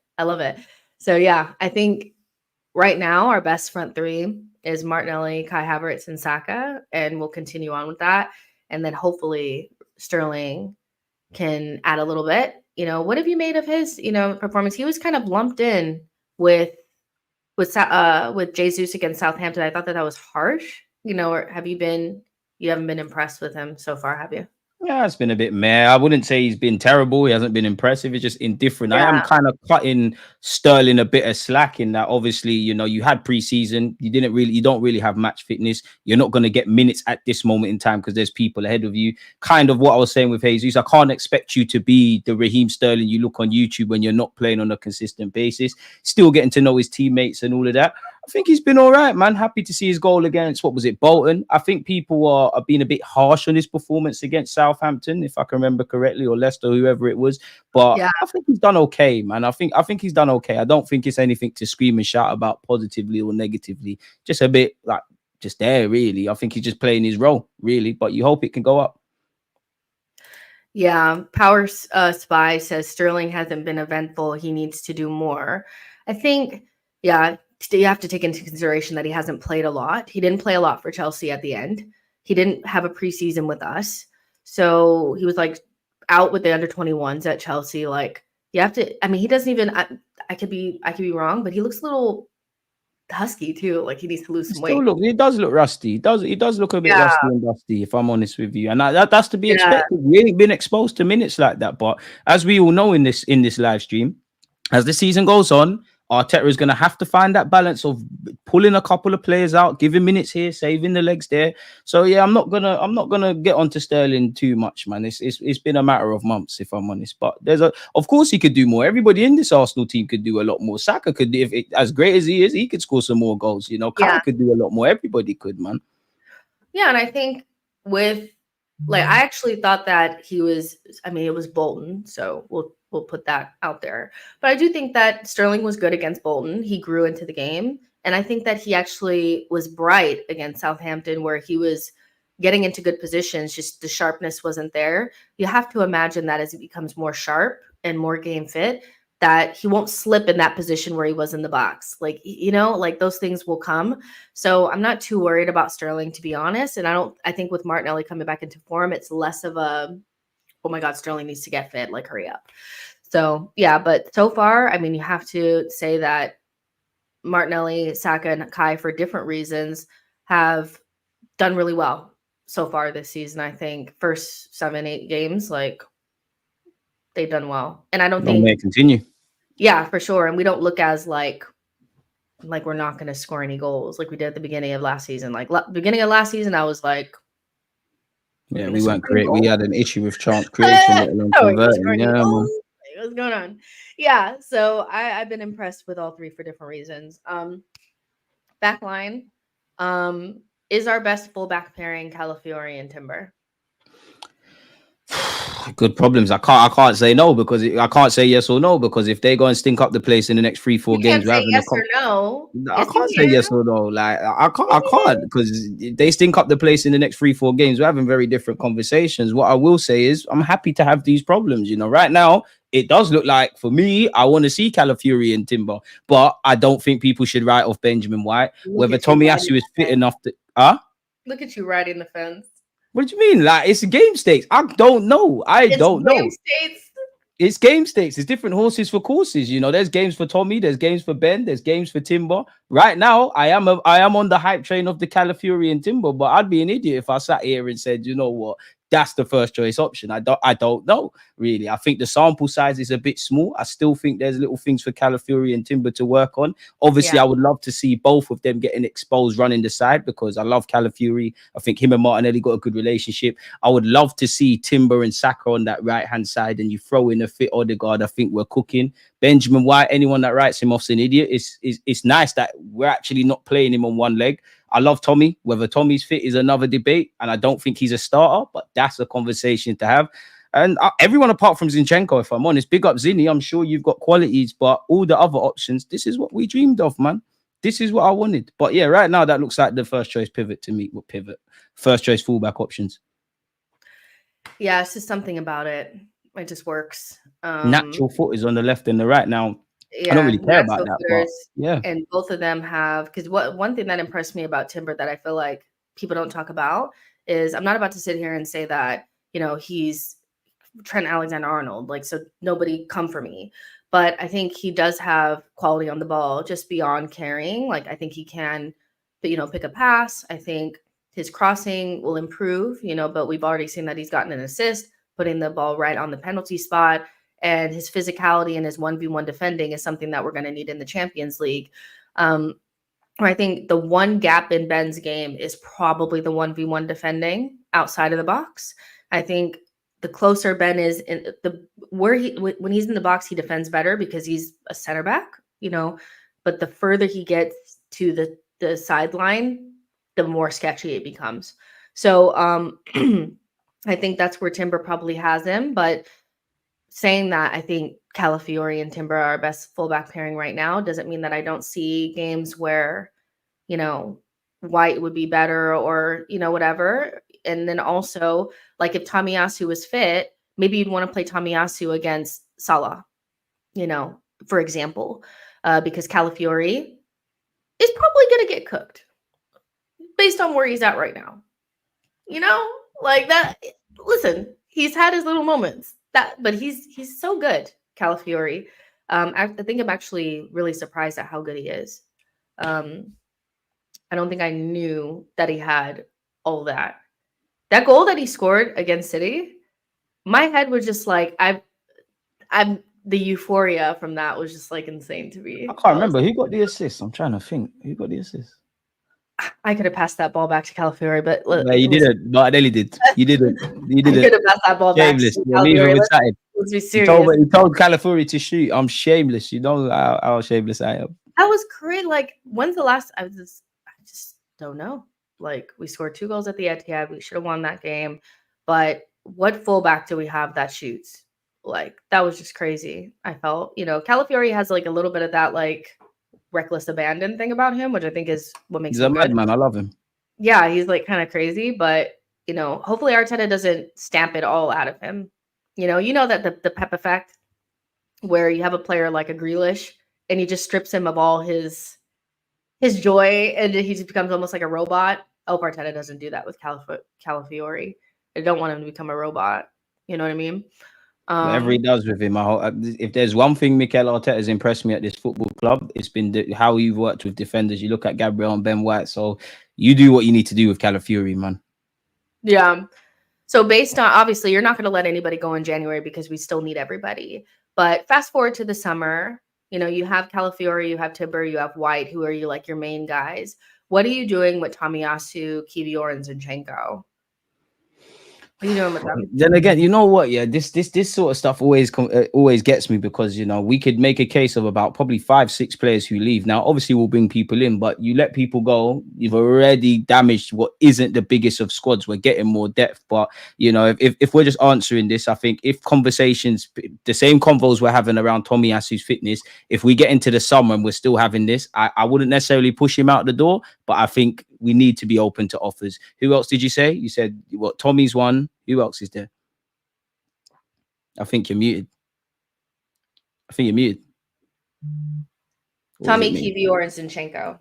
So yeah, I think right now our best front three is Martinelli, Kai Havertz, and Saka, and we'll continue on with that. And then hopefully Sterling can add a little bit. What have you made of his, performance? He was kind of lumped in with Jesus against Southampton. I thought that was harsh. Or you haven't been impressed with him so far, have you? Yeah, it's been a bit meh. I wouldn't say he's been terrible. He hasn't been impressive. It's just indifferent. Yeah. I am kind of cutting Sterling a bit of slack in that. Obviously, you had preseason. You don't really have match fitness. You're not going to get minutes at this moment in time because there's people ahead of you. Kind of what I was saying with Jesus. I can't expect you to be the Raheem Sterling you look on YouTube when you're not playing on a consistent basis. Still getting to know his teammates and all of that. I think he's been all right, man. Happy to see his goal against, what was it, Bolton? I think people are being a bit harsh on his performance against Southampton, if I can remember correctly, or Leicester, whoever it was. But yeah. I think he's done okay, man. I think he's done okay. I don't think it's anything to scream and shout about positively or negatively. Just a bit just there, really. I think he's just playing his role, really. But you hope it can go up. Yeah, Power Spy says Sterling hasn't been eventful. He needs to do more. I think, yeah, you have to take into consideration that he hasn't played a lot. He didn't play a lot for Chelsea at the end. He didn't have a preseason with us. So he was out with the under 21s at Chelsea. Like you have to. I mean, he doesn't even. I could be wrong, but he looks a little husky too. Like he needs to lose some weight. He does look rusty. He does look a bit Yeah, rusty and dusty, if I'm honest with you. And that's to be yeah, expected. We ain't been exposed to minutes like that. But as we all know in this live stream, as the season goes on, Arteta is going to have to find that balance of pulling a couple of players out, giving minutes here, saving the legs there. So yeah, I'm not gonna get onto Sterling too much, man. It's been a matter of months, if I'm honest. But of course he could do more. Everybody in this Arsenal team could do a lot more. Saka could, as great as he is, he could score some more goals. You know, Kai could do a lot more. Everybody could, man. Yeah, and I think with I actually thought that he was. I mean, it was Bolton, so we'll put that out there. But I do think that Sterling was good against Bolton. He grew into the game. And I think that he actually was bright against Southampton, where he was getting into good positions, just the sharpness wasn't there. You have to imagine that as he becomes more sharp and more game fit, that he won't slip in that position where he was in the box. Like, those things will come. So I'm not too worried about Sterling, to be honest. And I think with Martinelli coming back into form, it's less of a, oh my God, Sterling needs to get fit, like hurry up. So yeah, but so far, I mean, you have to say that Martinelli, Saka, and Kai, for different reasons, have done really well so far this season. I think first 7-8 games, they've done well. And I don't think may continue. Yeah, for sure. And we don't look as like we're not going to score any goals like we did at the beginning of last season. Beginning of last season, I was like, yeah, we weren't great. We had an issue with chance creation. What's going on? Yeah, so I've been impressed with all three for different reasons. Backline is our best fullback pairing Calafiori and Timber. Good problems. I can't say no because I can't say yes or no because if they go and stink up the place in the next 3-4 games, we're having yes or no. I can't say yes or no. Like I can't because they stink up the place in the next 3-4 games. We're having very different conversations. What I will say is I'm happy to have these problems. You know, right now it does look like for me, I want to see Calafiori and Timber, but I don't think people should write off Benjamin White. Whether Tomiyasu is fit enough to look at you riding the fence. What do you mean? Like it's game stakes. I don't know. Don't know. It's game stakes. It's different horses for courses. You know, there's games for Tommy, there's games for Ben, there's games for Timber. Right now, I am on the hype train of the Calafiori and Timber, but I'd be an idiot if I sat here and said, you know what, that's the first choice option. I don't know, really. I think the sample size is a bit small. I still think there's little things for Calafiori and Timber to work on. Obviously, I would love to see both of them getting exposed running the side because I love Calafiori. I think him and Martinelli got a good relationship. I would love to see Timber and Saka on that right-hand side and you throw in a fit Odegaard. I think we're cooking. Benjamin White, anyone that writes him off's an idiot. It's nice that we're actually not playing him on one leg. I love Tommy. Whether Tommy's fit is another debate, and I don't think he's a starter, but that's a conversation to have. And everyone apart from Zinchenko, if I'm honest, big up Zinni. I'm sure you've got qualities, but all the other options, this is what we dreamed of, man. This is what I wanted. But yeah, right now that looks like the first choice pivot to me. What pivot? First choice fullback options. Yeah, it's just something about it. It just works. Natural foot is on the left and the right now. I don't really care about that, but yeah. And both of them have, because one thing that impressed me about Timber that I feel like people don't talk about is I'm not about to sit here and say that, you know, he's Trent Alexander-Arnold, like, so nobody come for me. But I think he does have quality on the ball just beyond carrying. Like, I think he can, pick a pass. I think his crossing will improve, but we've already seen that he's gotten an assist, putting the ball right on the penalty spot. And his physicality and his 1v1 defending is something that we're going to need in the Champions League. I think the one gap in Ben's game is probably the 1v1 defending outside of the box. I think the closer Ben is when he's in the box, he defends better because he's a center back, but the further he gets to the sideline, the more sketchy it becomes. So I think that's where Timber probably has him, but saying that, I think Calafiori and Timber are our best fullback pairing right now doesn't mean that I don't see games where, White would be better or, whatever. And then also, like if Tomiyasu was fit, maybe you'd want to play Tomiyasu against Salah, for example, because Calafiori is probably going to get cooked based on where he's at right now. Like that. Listen, he's had his little moments. but he's so good, Calafiori. I think I'm actually really surprised at how good he is. I don't think I knew that he had all that. That goal that he scored against City, my head was just like I'm the euphoria from that was just like insane to I me. can't remember who got the assist. I'm trying to think who got the assist. I could have passed that ball back to Calafiori, but No, you didn't. Martinelli did. You didn't. You I could didn't. have passed that ball back Shameless. to You're leaving Calafiori. with something. Let's be He told serious. Calafiori to shoot. I'm shameless. You know how shameless I am. That was great. Like, when's the last? I just don't know. Like, we scored 2 goals at the Etihad. We should have won that game. But what fullback do we have that shoots? Like, that was just crazy. I felt, Calafiori has like a little bit of that like reckless abandon thing about him, which I think is what makes He's a him good. madman. I love him. Yeah, he's like kind of crazy, but hopefully Arteta doesn't stamp it all out of him. You know that the Pep effect, where you have a player like a Grealish and he just strips him of all his joy and he just becomes almost like a robot. Oh, Arteta doesn't do that with Calafiori. I don't want him to become a robot. You know what I mean? Whatever he does with him, if there's one thing Mikel Arteta has impressed me at this football club, it's been how you've worked with defenders. You look at Gabriel and Ben White, so you do what you need to do with Calafiori, man. Yeah. So based on, obviously, you're not going to let anybody go in January because we still need everybody. But fast forward to the summer, you have Calafiori, you have Timber, you have White, who are you like your main guys. What are you doing with Tomiyasu, Kiwior, and Zinchenko? What are you doing with them? Then again, you know what? Yeah, this sort of stuff always gets me because we could make a case of about probably 5-6 players who leave. Now, obviously, we'll bring people in, but you let people go, you've already damaged what isn't the biggest of squads. We're getting more depth, but if we're just answering this, I think if conversations, the same convos we're having around Tomiyasu's fitness, if we get into the summer and we're still having this, I wouldn't necessarily push him out the door, but I think we need to be open to offers. Who else did you say? You said what? Tommy's one. Who else is there? I think you're muted. Tommy, Kiwior, and Zinchenko.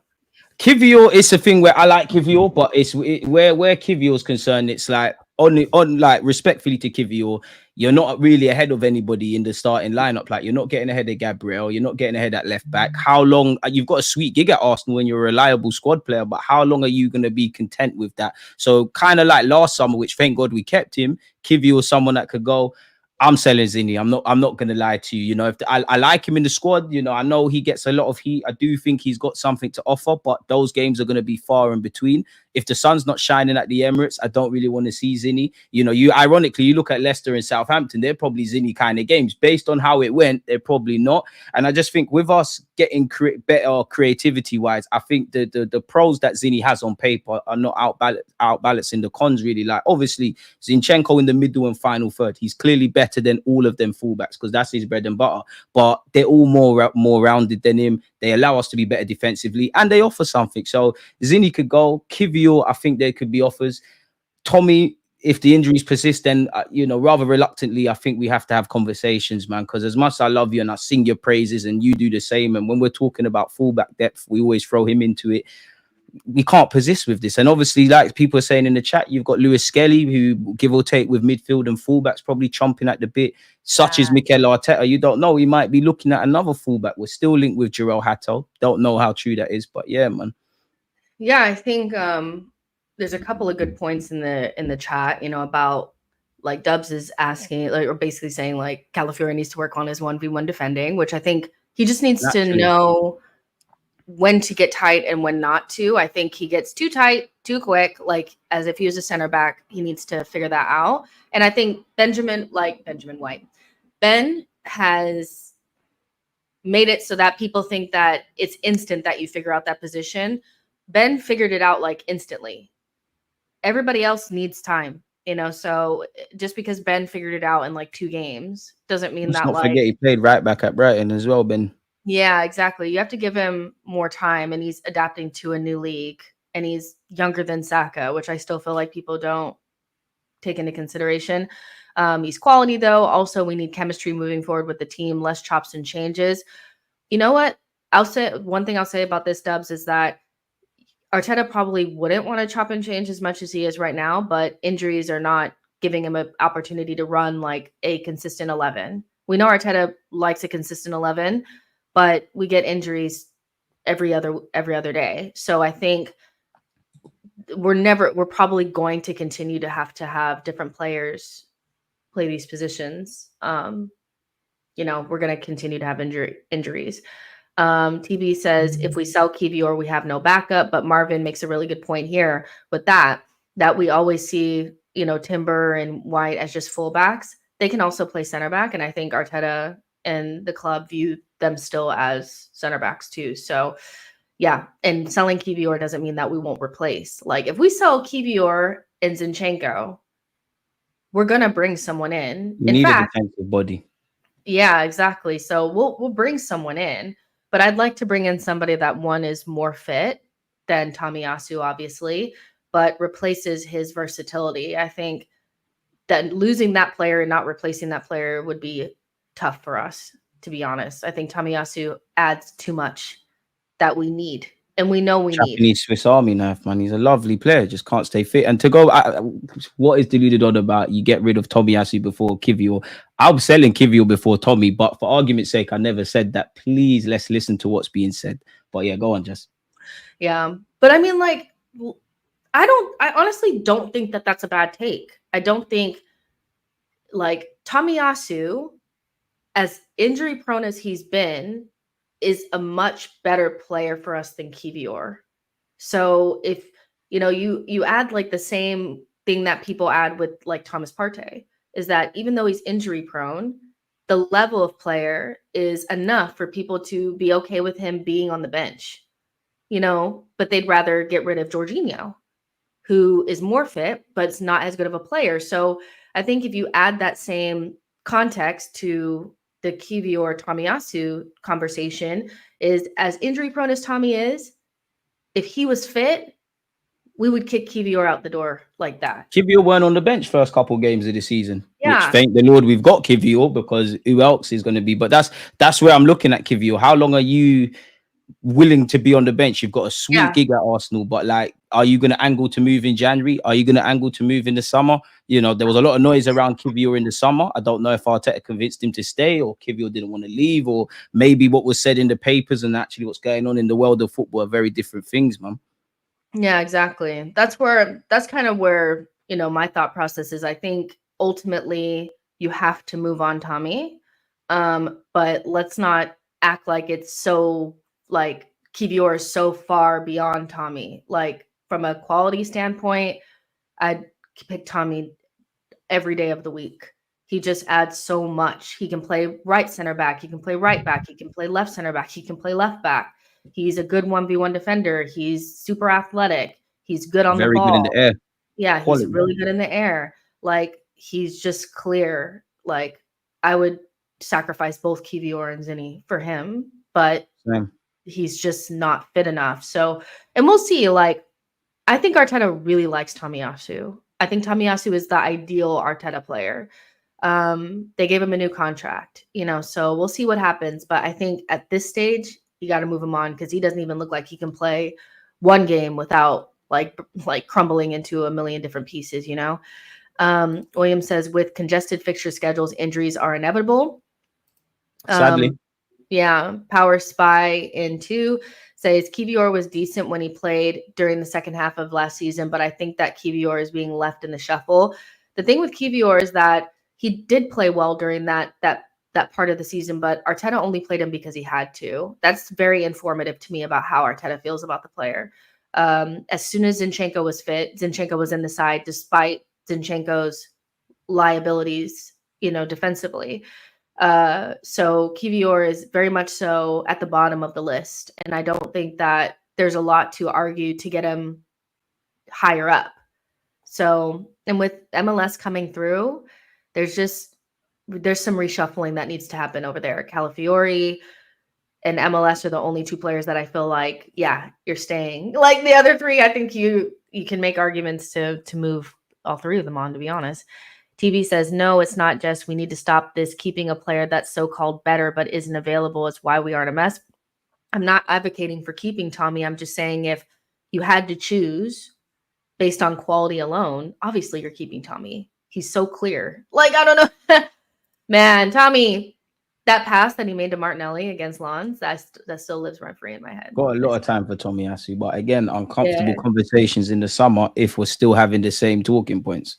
Kiwior is a thing where I like Kiwior, but where Kiwior's concerned, it's like on like respectfully to Kiwior, you're not really ahead of anybody in the starting lineup. Like you're not getting ahead of Gabriel, you're not getting ahead at left back. How long? You've got a sweet gig at Arsenal when you're a reliable squad player, but how long are you going to be content with that? So kind of like last summer, which thank God we kept him. Kiwior, someone that could go. I'm selling Zinni. I'm not gonna lie to you. If I like him in the squad, I know he gets a lot of heat. I do think he's got something to offer, but those games are gonna be far in between. If the sun's not shining at the Emirates, I don't really want to see Zinni. You ironically, you look at Leicester and Southampton, they're probably Zinni kind of games. Based on how it went, they're probably not. And I just think with us getting better creativity-wise, I think the pros that Zinni has on paper are not outbalancing the cons, really. Like, obviously, Zinchenko in the middle and final third, he's clearly better than all of them fullbacks because that's his bread and butter. But they're all more rounded than him. They allow us to be better defensively, and they offer something. So Zinni could go. Kiwior, I think there could be offers. Tommy, if the injuries persist, then rather reluctantly, I think we have to have conversations, man. Because as much as I love you and I sing your praises, and you do the same, and when we're talking about fullback depth, we always throw him into it. We can't persist with this. And obviously, like people are saying in the chat, you've got Lewis Skelly, who give or take with midfield and fullbacks probably chomping at the bit, such as Mikel Arteta. You don't know. He might be looking at another fullback. We're still linked with Jarell Hatto. Don't know how true that is, but yeah, man. Yeah, I think there's a couple of good points in the chat, about like Dubs is asking, like, or basically saying like Calafiori needs to work on his 1v1 defending, which I think he just needs to know when to get tight and when not to. I think he gets too tight, too quick, like as if he was a center back. He needs to figure that out. And I think Benjamin White, Ben has made it so that people think that it's instant that you figure out that position. Ben figured it out like instantly. Everybody else needs time, so just because Ben figured it out in like 2 games doesn't mean Let's that not forget he played right back at Brighton as well, Ben. Yeah, exactly. You have to give him more time, and he's adapting to a new league, and he's younger than Saka, which I still feel like people don't take into consideration. He's quality, though. Also, we need chemistry moving forward with the team, less chops and changes. You know what? One thing I'll say about this, Dubs, is that Arteta probably wouldn't want to chop and change as much as he is right now, but injuries are not giving him an opportunity to run like a consistent 11. We know Arteta likes a consistent 11, but we get injuries every other day. So I think we're probably going to continue to have different players play these positions. We're going to continue to have injuries. TB says, if we sell Kivior, we have no backup. But Marvin makes a really good point here with that we always see, Timber and White as just fullbacks. They can also play center back. And I think Arteta and the club view them still as center backs too. So yeah. And selling Kivior doesn't mean that we won't replace. Like if we sell Kivior and Zinchenko, we're going to bring someone in. You need a defensive body. Yeah, exactly. So we'll bring someone in, but I'd like to bring in somebody that one is more fit than Tomiyasu, obviously, but replaces his versatility. I think that losing that player and not replacing that player would be tough for us, to be honest. I think Tomiyasu adds too much that we need. And we know we Japanese Swiss Army knife, man. He's a lovely player, just can't stay fit. And to go, what is deluded on about you get rid of Tomiyasu before Kivior? I'm selling Kivior before Tommy, but for argument's sake, I never said that. Please, let's listen to what's being said. But yeah, go on, Jess. Yeah, but I mean, like, I honestly don't think that that's a bad take. I don't think, like, Tomiyasu, as injury prone as he's been, is a much better player for us than Kivior. So if you add like the same thing that people add with like Thomas Partey, is that even though he's injury prone, the level of player is enough for people to be okay with him being on the bench, but they'd rather get rid of Jorginho, who is more fit, but it's not as good of a player. So I think if you add that same context to the Kivior Tomiyasu conversation, is as injury prone as Tommy is, if he was fit, we would kick Kivior out the door like that. Kivior weren't on the bench first couple games of the season. Yeah. Which thank the Lord we've got Kivior, because who else is going to be? But that's where I'm looking at Kivior. How long are you willing to be on the bench? You've got a sweet gig at Arsenal, but like, are you going to angle to move in January? Are you going to angle to move in the summer? There was a lot of noise around Kivior in the summer. I don't know if Arteta convinced him to stay or Kivior didn't want to leave, or maybe what was said in the papers and actually what's going on in the world of football are very different things, man. Yeah, exactly. That's kind of where, my thought process is. I think ultimately you have to move on Tommy. But let's not act like it's so like Kivior is so far beyond Tommy. Like from a quality standpoint, I'd pick Tommy every day of the week. He just adds so much. He can play right center back. He can play right back. He can play left center back. He can play left back. He's a good 1v1 defender. He's super athletic. He's good on the ball. Very good in the air. Yeah, he's really good in the air. Like, he's just clear. Like, I would sacrifice both Kivior and Zinni for him, but he's just not fit enough. So, and we'll see. Like, I think Arteta really likes Tomiyasu. I think Tomiyasu is the ideal Arteta player. They gave him a new contract, so we'll see what happens. But I think at this stage, you got to move him on, because he doesn't even look like he can play one game without like crumbling into a million different pieces, William says, with congested fixture schedules, injuries are inevitable. Sadly. Yeah. Power Spy in 2 says Kivior was decent when he played during the second half of last season, but I think that Kivior is being left in the shuffle. The thing with Kivior is that he did play well during that part of the season, but Arteta only played him because he had to. That's very informative to me about how Arteta feels about the player. As soon as Zinchenko was fit, Zinchenko was in the side despite Zinchenko's liabilities, defensively. So Kivior is very much so at the bottom of the list. And I don't think that there's a lot to argue to get him higher up. So, and with MLS coming through, there's some reshuffling that needs to happen over there. Calafiori and MLS are the only 2 players that I feel like, yeah, you're staying. Like the other 3, I think you can make arguments to move all 3 of them on, to be honest. TV says, no, it's not just we need to stop this keeping a player that's so-called better but isn't available. It's why we are in a mess. I'm not advocating for keeping Tommy. I'm just saying if you had to choose based on quality alone, obviously you're keeping Tommy. He's so clear. Like, I don't know. Man, Tommy, that pass that he made to Martinelli against Lons, that still lives rent free in my head. Got a lot of time for Tomiyasu, but again, uncomfortable Yeah. conversations in the summer if we're still having the same talking points.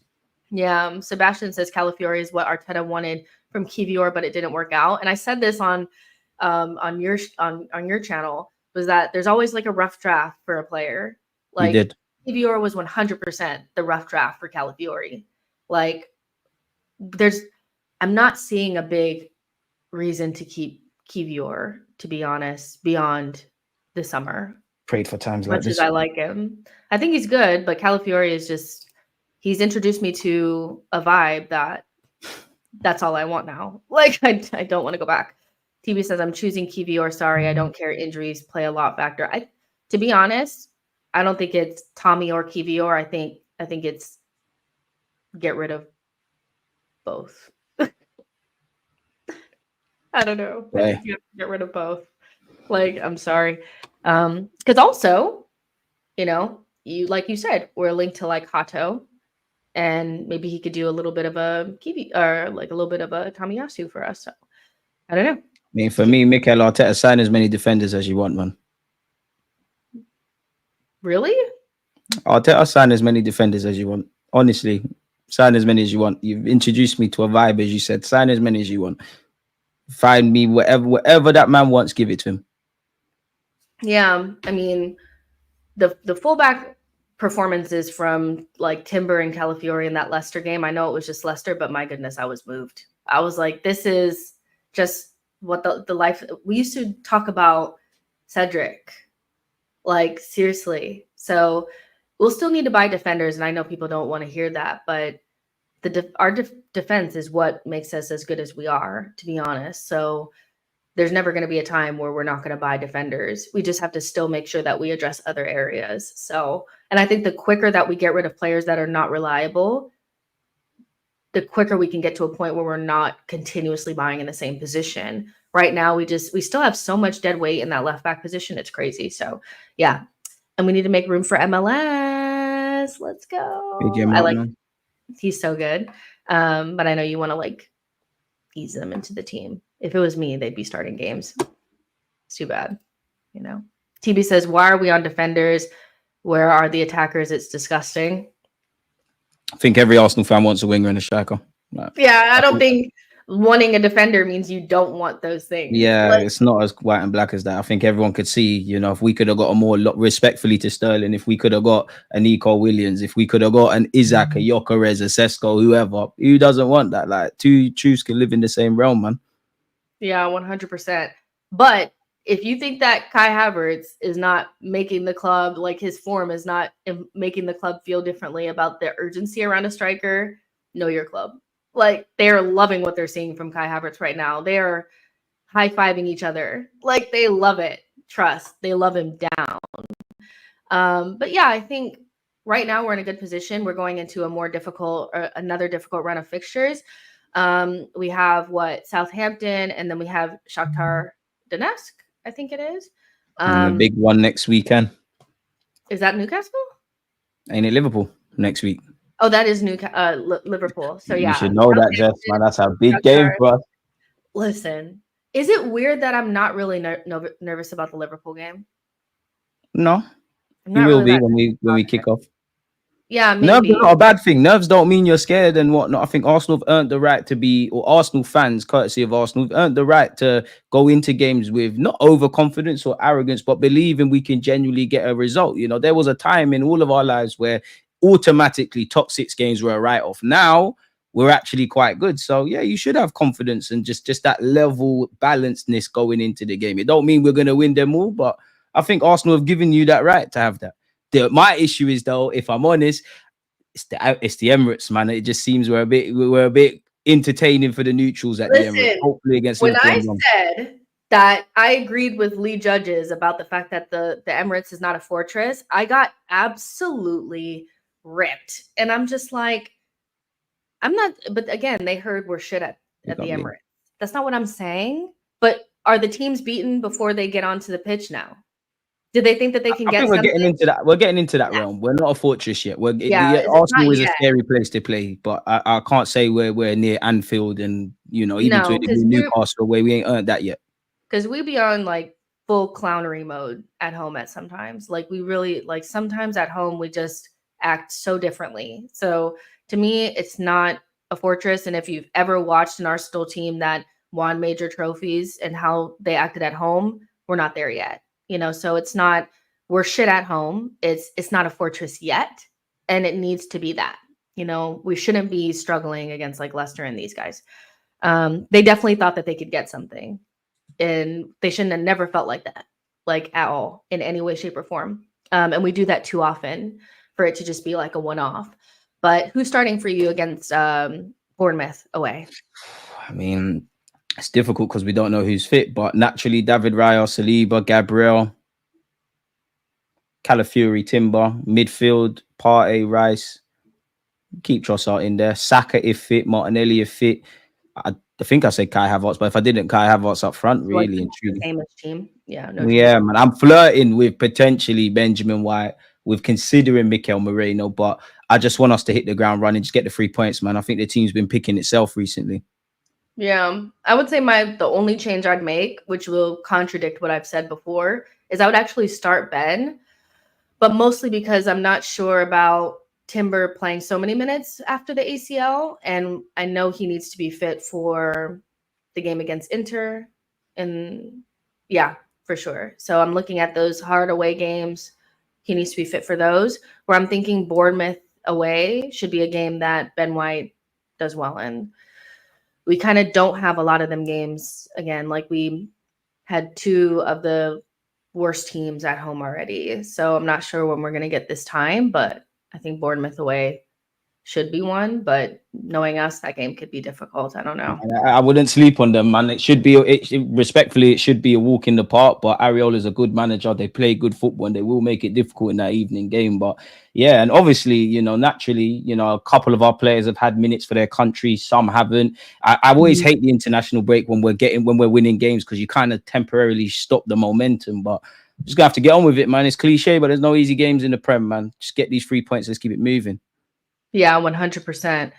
Yeah, Sebastian says Calafiori is what Arteta wanted from Kivior, but it didn't work out. And I said this on your channel, was that there's always like a rough draft for a player. Like You did. Kivior was 100% the rough draft for Calafiori. Like I'm not seeing a big reason to keep Kivior, to be honest, beyond the summer. Prayed for times As like much this. as I like him, I think he's good, but Calafiori is just, he's introduced me to a vibe that's all I want now. Like, I don't want to go back. TB says, I'm choosing Kivior. Sorry, I don't care. Injuries play a lot factor. To be honest, I don't think it's Tommy or Kivior. I think it's get rid of both. I don't know. I think you have to get rid of both. Like, I'm sorry. Because also, like you said, we're linked to like Hato. And maybe he could do a little bit of a Kiwi or like a little bit of a Tomiyasu for us. So I don't know. I mean, for me, Mikel Arteta, sign as many defenders as you want, man. Really? Arteta, sign as many defenders as you want. Honestly, sign as many as you want. You've introduced me to a vibe, as you said. Sign as many as you want. Find me whatever that man wants, give it to him. Yeah, I mean, the fullback performances from like Timber and Calafiori in that Leicester game. I know it was just Leicester, but my goodness, I was moved. I was like, this is just what the life. We used to talk about Cedric, like seriously. So we'll still need to buy defenders, and I know people don't want to hear that, but our defense is what makes us as good as we are, to be honest. So there's never going to be a time where we're not going to buy defenders. We just have to still make sure that we address other areas. So, and I think the quicker that we get rid of players that are not reliable, the quicker we can get to a point where we're not continuously buying in the same position. Right now, we still have so much dead weight in that left back position. It's crazy. So yeah. And we need to make room for MLS. Let's go. He's so good. But I know you want to like ease them into the team. If it was me, they'd be starting games. It's too bad, TB says, why are we on defenders? Where are the attackers? It's disgusting. I think every Arsenal fan wants a winger and a striker. Yeah, I don't think wanting a defender means you don't want those things. Yeah, it's not as white and black as that. I think everyone could see, if we could have got a more respectfully to Sterling, if we could have got a Nico Williams, if we could have got an Isaac, a Gyökeres, a Sesko, whoever, who doesn't want that? Like, two truths can live in the same realm, man. Yeah, 100%. But if you think that Kai Havertz is not making the club, like his form is not making the club feel differently about the urgency around a striker, know your club. Like, they're loving what they're seeing from Kai Havertz right now. They are high-fiving each other. Like, they love it. Trust. They love him down. But yeah, I think right now we're in a good position. We're going into another difficult run of fixtures. We have Southampton, and then we have Shakhtar Donetsk, I think it is. And the big one next weekend. Is that Newcastle? Ain't it Liverpool next week? Oh, that is Liverpool. So yeah. You should know that, Jess, man. That's a big game for us. Listen, is it weird that I'm not really nervous about the Liverpool game? No. You will be when we kick off. Yeah, maybe. Nerves are not a bad thing. Nerves don't mean you're scared and whatnot. I think Arsenal have earned the right to be, or Arsenal fans, courtesy of Arsenal, have earned the right to go into games with not overconfidence or arrogance, but believing we can genuinely get a result. There was a time in all of our lives where automatically top 6 games were a write-off. Now we're actually quite good. So yeah, you should have confidence and just that level balancedness going into the game. It don't mean we're going to win them all, but I think Arsenal have given you that right to have that. My issue is, though, if I'm honest, it's the Emirates, man. It just seems we're a bit entertaining for the neutrals at the Emirates. Hopefully against Liverpool. When I said that I agreed with Lee Judges about the fact that the Emirates is not a fortress, I got absolutely ripped, and I'm just like, I'm not. But again, they heard we're shit at the Emirates. That's not what I'm saying. But are the teams beaten before they get onto the pitch now? Did they think that they can I get think we're getting something? into that. We're getting into that Yeah. realm. We're not a fortress yet. Yeah, it's Arsenal not is a yet. scary place to play, but I can't say we're near Anfield and even to a No, degree Newcastle where we ain't earned that yet. because we be on like full clownery mode at home at sometimes. Like we really like sometimes at home we just act so differently. So to me, it's not a fortress. And if you've ever watched an Arsenal team that won major trophies and how they acted at home, we're not there yet. So it's not we're shit at home. It's not a fortress yet. And it needs to be that. We shouldn't be struggling against like Leicester and these guys. They definitely thought that they could get something. And they shouldn't have never felt like that, like at all, in any way, shape, or form. And we do that too often for it to just be like a one-off. But who's starting for you against Bournemouth away? I mean, it's difficult because we don't know who's fit, but naturally, David Raya, Saliba, Gabriel, Calafiori, Timber, midfield, Partey, Rice. Keep Trossard in there. Saka if fit, Martinelli if fit. I think I said Kai Havertz, but if I didn't, Kai Havertz up front, Like really and the truly. same as team. Yeah, no change. Yeah, man. I'm flirting with potentially Benjamin White, with considering Mikel Merino, but I just want us to hit the ground running, just get the 3 points, man. I think the team's been picking itself recently. Yeah, I would say the only change I'd make, which will contradict what I've said before, is I would actually start Ben, but mostly because I'm not sure about Timber playing so many minutes after the ACL, and I know he needs to be fit for the game against Inter, and yeah, for sure. So I'm looking at those hard away games. He needs to be fit for those. Where I'm thinking Bournemouth away should be a game that Ben White does well in. We kind of don't have a lot of them games again. Like we had two of the worst teams at home already. So I'm not sure when we're going to get this time, but I think Bournemouth away should be one. But knowing us, that game could be difficult. I don't know. I wouldn't sleep on them, man. It should be, respectfully, it should be a walk in the park. But Ariola's a good manager. They play good football and they will make it difficult in that evening game. But yeah, and obviously, naturally, a couple of our players have had minutes for their country. Some haven't. I always hate the international break when we're winning games because you kind of temporarily stop the momentum. But just gonna have to get on with it, man. It's cliche, but there's no easy games in the Prem, man. Just get these 3 points. Let's keep it moving. Yeah, 100%.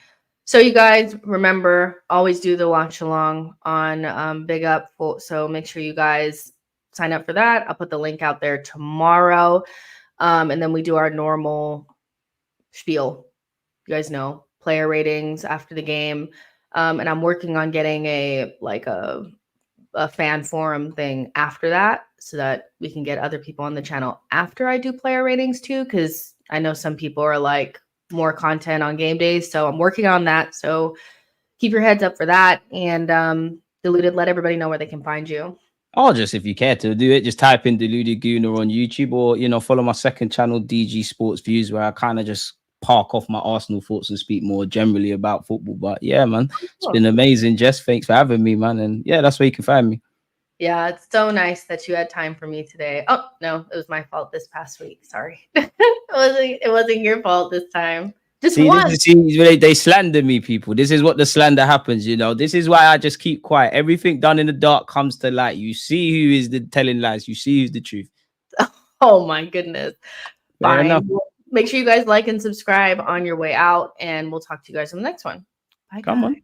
So you guys remember, always do the watch along on Big Up. So make sure you guys sign up for that. I'll put the link out there tomorrow. And then we do our normal spiel. You guys know, player ratings after the game. And I'm working on getting a fan forum thing after that so that we can get other people on the channel after I do player ratings too, because I know some people are like more content on game days. So I'm working on that. So keep your heads up for that. And Deluded, let everybody know where they can find you. Or just if you care to do it, just type in Deluded Gooner on YouTube or, follow my second channel, DG Sports Views, where I kind of just park off my Arsenal thoughts and speak more generally about football. But yeah, man, it's been amazing, Jess. Thanks for having me, man. And yeah, that's where you can find me. Yeah, it's so nice that you had time for me today. Oh, no, it was my fault this past week. Sorry. It wasn't your fault this time. Just once. They slander me, people. This is what the slander happens, This is why I just keep quiet. Everything done in the dark comes to light. You see who is the telling lies. You see who's the truth. Oh my goodness. Fair enough. Make sure you guys like and subscribe on your way out, and we'll talk to you guys in the next one. Bye, guys. Come on.